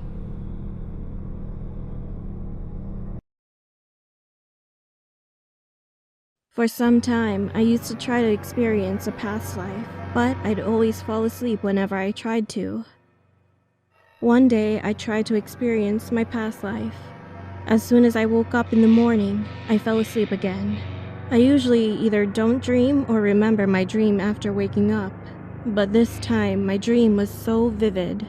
For some time, I used to try to experience a past life, but I'd always fall asleep whenever I tried to. One day, I tried to experience my past life. As soon as I woke up in the morning, I fell asleep again. I usually either don't dream or remember my dream after waking up, but this time my dream was so vivid.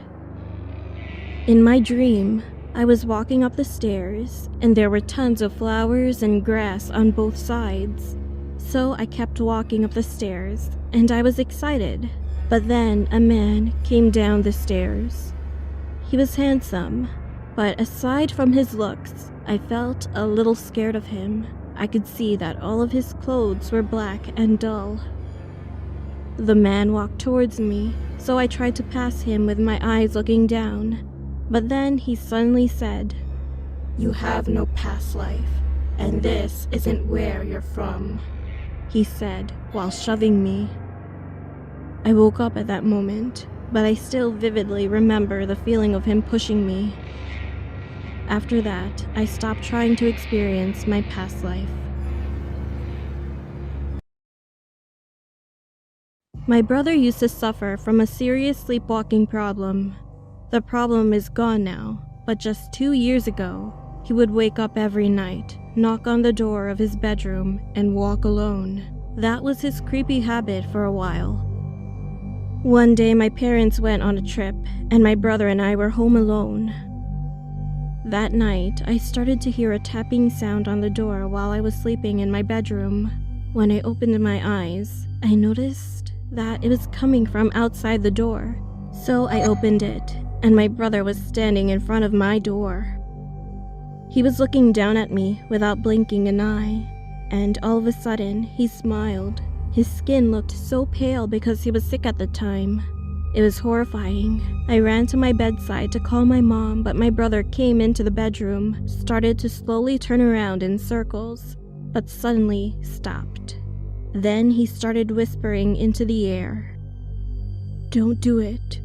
In my dream, I was walking up the stairs, and there were tons of flowers and grass on both sides. So I kept walking up the stairs, and I was excited. But then a man came down the stairs. He was handsome, but aside from his looks, I felt a little scared of him. I could see that all of his clothes were black and dull. The man walked towards me, so I tried to pass him with my eyes looking down. But then he suddenly said, "You have no past life, and this isn't where you're from," he said while shoving me. I woke up at that moment, but I still vividly remember the feeling of him pushing me. After that, I stopped trying to experience my past life. My brother used to suffer from a serious sleepwalking problem. The problem is gone now, but just 2 years ago, he would wake up every night, knock on the door of his bedroom, and walk alone. That was his creepy habit for a while. One day my parents went on a trip, and my brother and I were home alone. That night, I started to hear a tapping sound on the door while I was sleeping in my bedroom. When I opened my eyes, I noticed that it was coming from outside the door. So I opened it, and my brother was standing in front of my door. He was looking down at me without blinking an eye, and all of a sudden, he smiled. His skin looked so pale because he was sick at the time. It was horrifying. I ran to my bedside to call my mom, but my brother came into the bedroom, started to slowly turn around in circles, but suddenly stopped. Then he started whispering into the air, "Don't do it.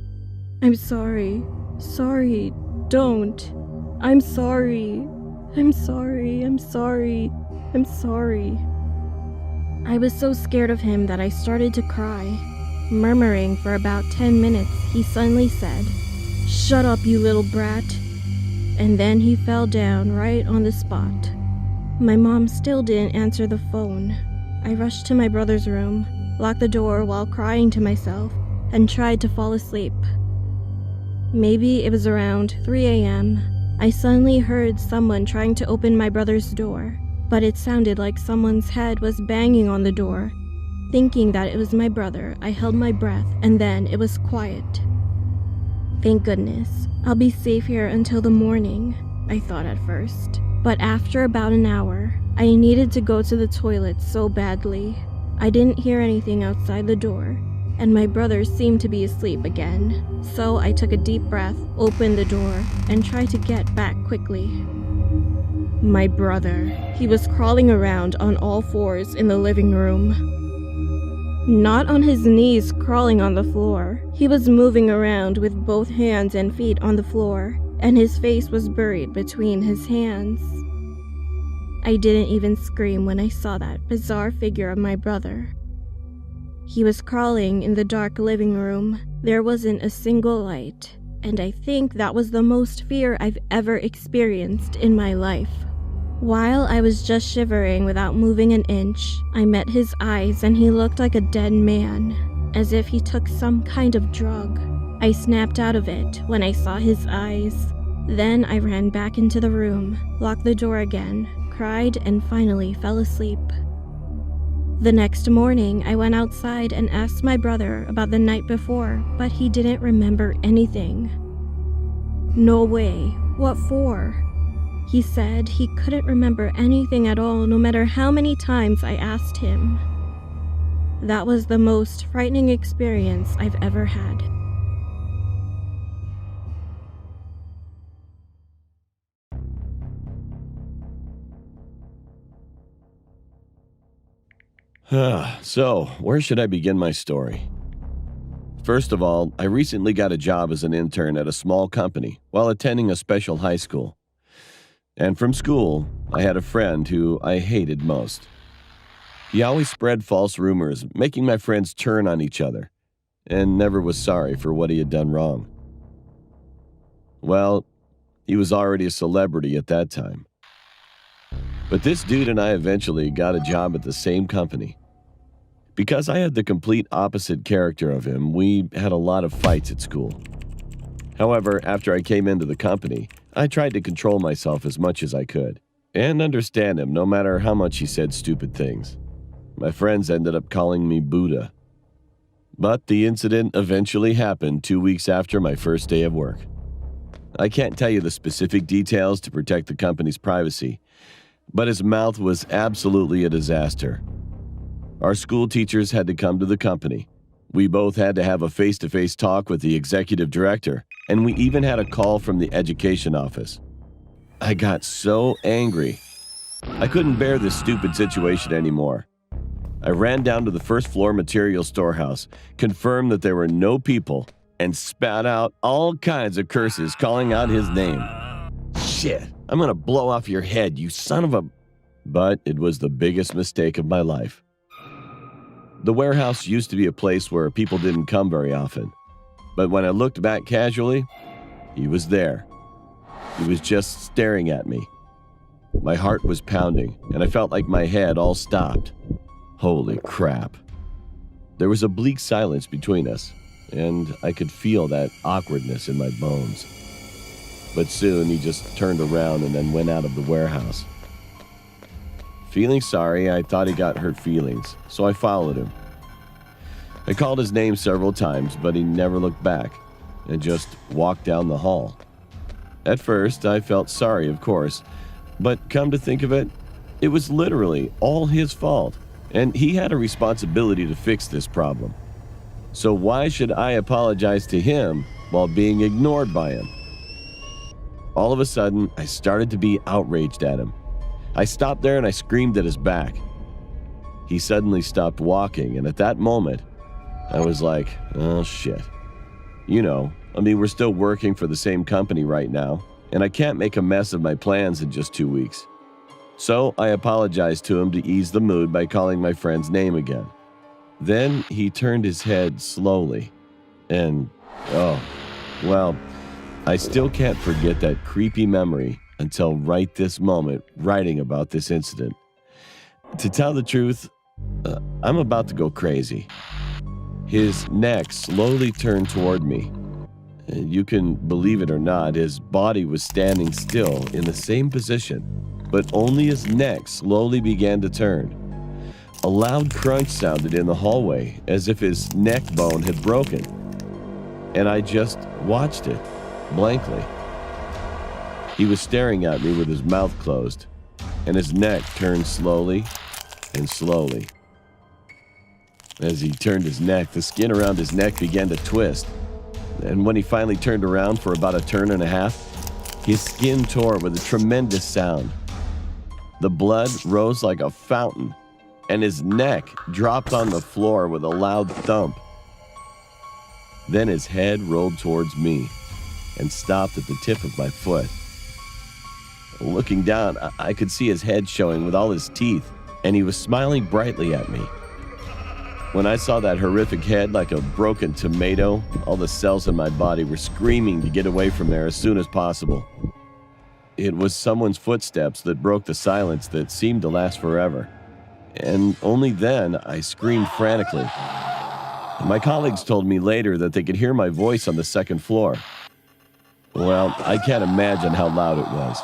I'm sorry. Sorry. Don't. I'm sorry. I'm sorry. I'm sorry. I'm sorry." I was so scared of him that I started to cry. Murmuring for about 10 minutes, he suddenly said, "Shut up, you little brat." And then he fell down right on the spot. My mom still didn't answer the phone. I rushed to my brother's room, locked the door while crying to myself, and tried to fall asleep. Maybe it was around 3 a.m. I suddenly heard someone trying to open my brother's door, but it sounded like someone's head was banging on the door. Thinking that it was my brother, I held my breath, and then it was quiet. Thank goodness, I'll be safe here until the morning, I thought at first. But after about an hour, I needed to go to the toilet so badly. I didn't hear anything outside the door, and my brother seemed to be asleep again. So I took a deep breath, opened the door, and tried to get back quickly. My brother, he was crawling around on all fours in the living room. Not on his knees crawling on the floor. He was moving around with both hands and feet on the floor, and his face was buried between his hands. I didn't even scream when I saw that bizarre figure of my brother. He was crawling in the dark living room. There wasn't a single light, and I think that was the most fear I've ever experienced in my life. While I was just shivering without moving an inch, I met his eyes and he looked like a dead man. as if he took some kind of drug. I snapped out of it when I saw his eyes. Then I ran back into the room, locked the door again, cried, and finally fell asleep. The next morning, I went outside and asked my brother about the night before, but he didn't remember anything. No way. What for? He said he couldn't remember anything at all, no matter how many times I asked him. That was the most frightening experience I've ever had. So, where should I begin my story? First of all, I recently got a job as an intern at a small company while attending a special high school. And from school, I had a friend who I hated most. He always spread false rumors, making my friends turn on each other, and never was sorry for what he had done wrong. Well, he was already a celebrity at that time. But this dude and I eventually got a job at the same company. Because I had the complete opposite character of him, we had a lot of fights at school. However, after I came into the company, I tried to control myself as much as I could, and understand him no matter how much he said stupid things. My friends ended up calling me Buddha. But the incident eventually happened 2 weeks after my first day of work. I can't tell you the specific details to protect the company's privacy, but his mouth was absolutely a disaster. Our school teachers had to come to the company. We both had to have a face-to-face talk with the executive director, and we even had a call from the education office. I got so angry. I couldn't bear this stupid situation anymore. I ran down to the first floor material storehouse, confirmed that there were no people, and spat out all kinds of curses calling out his name. Shit, I'm gonna blow off your head, you son of a... But it was the biggest mistake of my life. The warehouse used to be a place where people didn't come very often. But when I looked back casually, he was there. He was just staring at me. My heart was pounding, and I felt like my head all stopped. Holy crap. There was a bleak silence between us, and I could feel that awkwardness in my bones. But soon he just turned around and then went out of the warehouse. Feeling sorry, I thought he got hurt feelings, so I followed him. I called his name several times, but he never looked back and just walked down the hall. At first, I felt sorry, of course, but come to think of it, it was literally all his fault, and he had a responsibility to fix this problem. So why should I apologize to him while being ignored by him? All of a sudden, I started to be outraged at him. I stopped there and I screamed at his back. He suddenly stopped walking, and at that moment, I was like, oh shit. You know, we're still working for the same company right now, and I can't make a mess of my plans in just 2 weeks. So I apologized to him to ease the mood by calling my friend's name again. Then he turned his head slowly, and, I still can't forget that creepy memory until right this moment writing about this incident. To tell the truth, I'm about to go crazy. His neck slowly turned toward me. You can believe it or not, his body was standing still in the same position, but only his neck slowly began to turn. A loud crunch sounded in the hallway, as if his neck bone had broken. And I just watched it, blankly. He was staring at me with his mouth closed, and his neck turned slowly and slowly. As he turned his neck, the skin around his neck began to twist. And when he finally turned around for about a turn and a half, his skin tore with a tremendous sound. The blood rose like a fountain, and his neck dropped on the floor with a loud thump. Then his head rolled towards me and stopped at the tip of my foot. Looking down, I could see his head showing with all his teeth, and he was smiling brightly at me. When I saw that horrific head like a broken tomato, all the cells in my body were screaming to get away from there as soon as possible. It was someone's footsteps that broke the silence that seemed to last forever. And only then I screamed frantically. My colleagues told me later that they could hear my voice on the second floor. Well, I can't imagine how loud it was.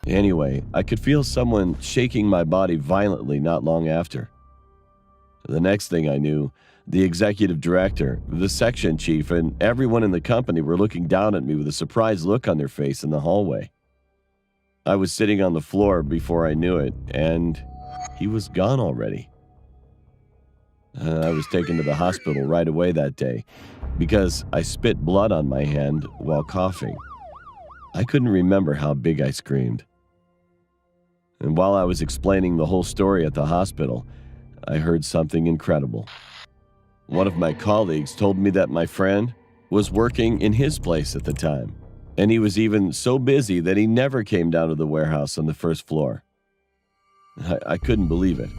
Anyway, I could feel someone shaking my body violently not long after. The next thing I knew, the executive director, the section chief, and everyone in the company were looking down at me with a surprised look on their face in the hallway. I was sitting on the floor before I knew it, and he was gone already. I was taken to the hospital right away that day because I spit blood on my hand while coughing. I couldn't remember how big I screamed. And while I was explaining the whole story at the hospital, I heard something incredible. One of my colleagues told me that my friend was working in his place at the time, and he was even so busy that he never came down to the warehouse on the first floor. I couldn't believe it.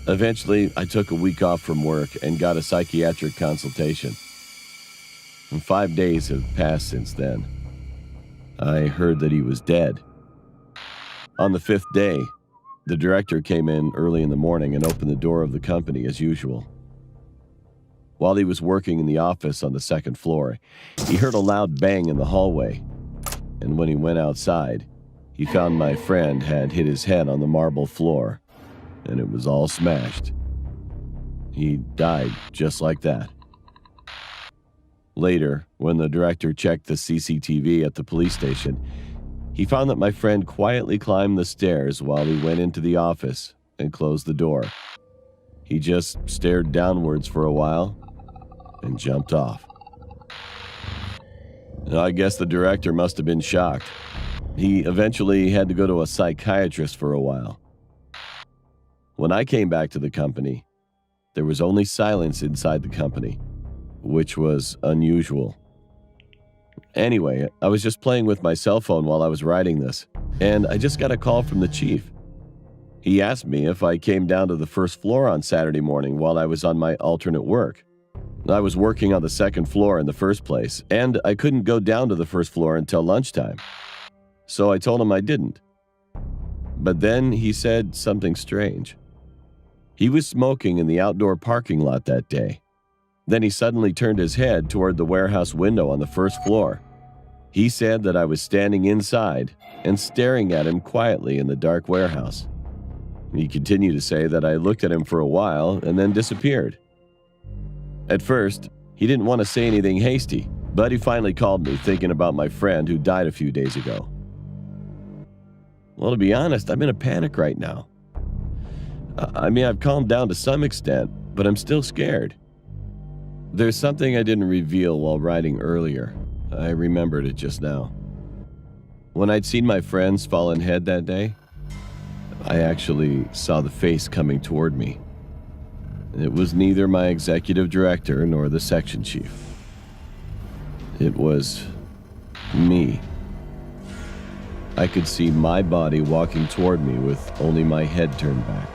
Eventually, I took a week off from work and got a psychiatric consultation. And 5 days have passed since then. I heard that he was dead. On the 5th day, the director came in early in the morning and opened the door of the company as usual. While he was working in the office on the second floor, he heard a loud bang in the hallway. And when he went outside, he found my friend had hit his head on the marble floor, and it was all smashed. He died just like that. Later, when the director checked the CCTV at the police station, he found that my friend quietly climbed the stairs while he went into the office and closed the door. He just stared downwards for a while and jumped off. I guess the director must have been shocked. He eventually had to go to a psychiatrist for a while. When I came back to the company, there was only silence inside the company, which was unusual. Anyway, I was just playing with my cell phone while I was writing this, and I just got a call from the chief. He asked me if I came down to the first floor on Saturday morning while I was on my alternate work. I was working on the second floor in the first place, and I couldn't go down to the first floor until lunchtime. So I told him I didn't. But then he said something strange. He was smoking in the outdoor parking lot that day. Then he suddenly turned his head toward the warehouse window on the first floor. He said that I was standing inside and staring at him quietly in the dark warehouse. He continued to say that I looked at him for a while and then disappeared. At first, he didn't want to say anything hasty, but he finally called me thinking about my friend who died a few days ago. Well, to be honest, I'm in a panic right now. I've calmed down to some extent, but I'm still scared. There's something I didn't reveal while writing earlier. I remembered it just now. When I'd seen my friend's fallen head that day, I actually saw the face coming toward me. It was neither my executive director nor the section chief. It was me. I could see my body walking toward me with only my head turned back.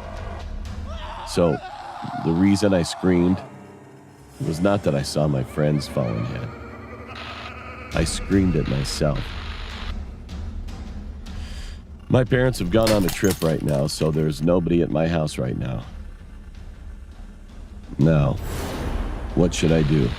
So, the reason I screamed was not that I saw my friend's fallen head. I screamed at myself. My parents have gone on a trip right now, so there's nobody at my house right now. Now, what should I do?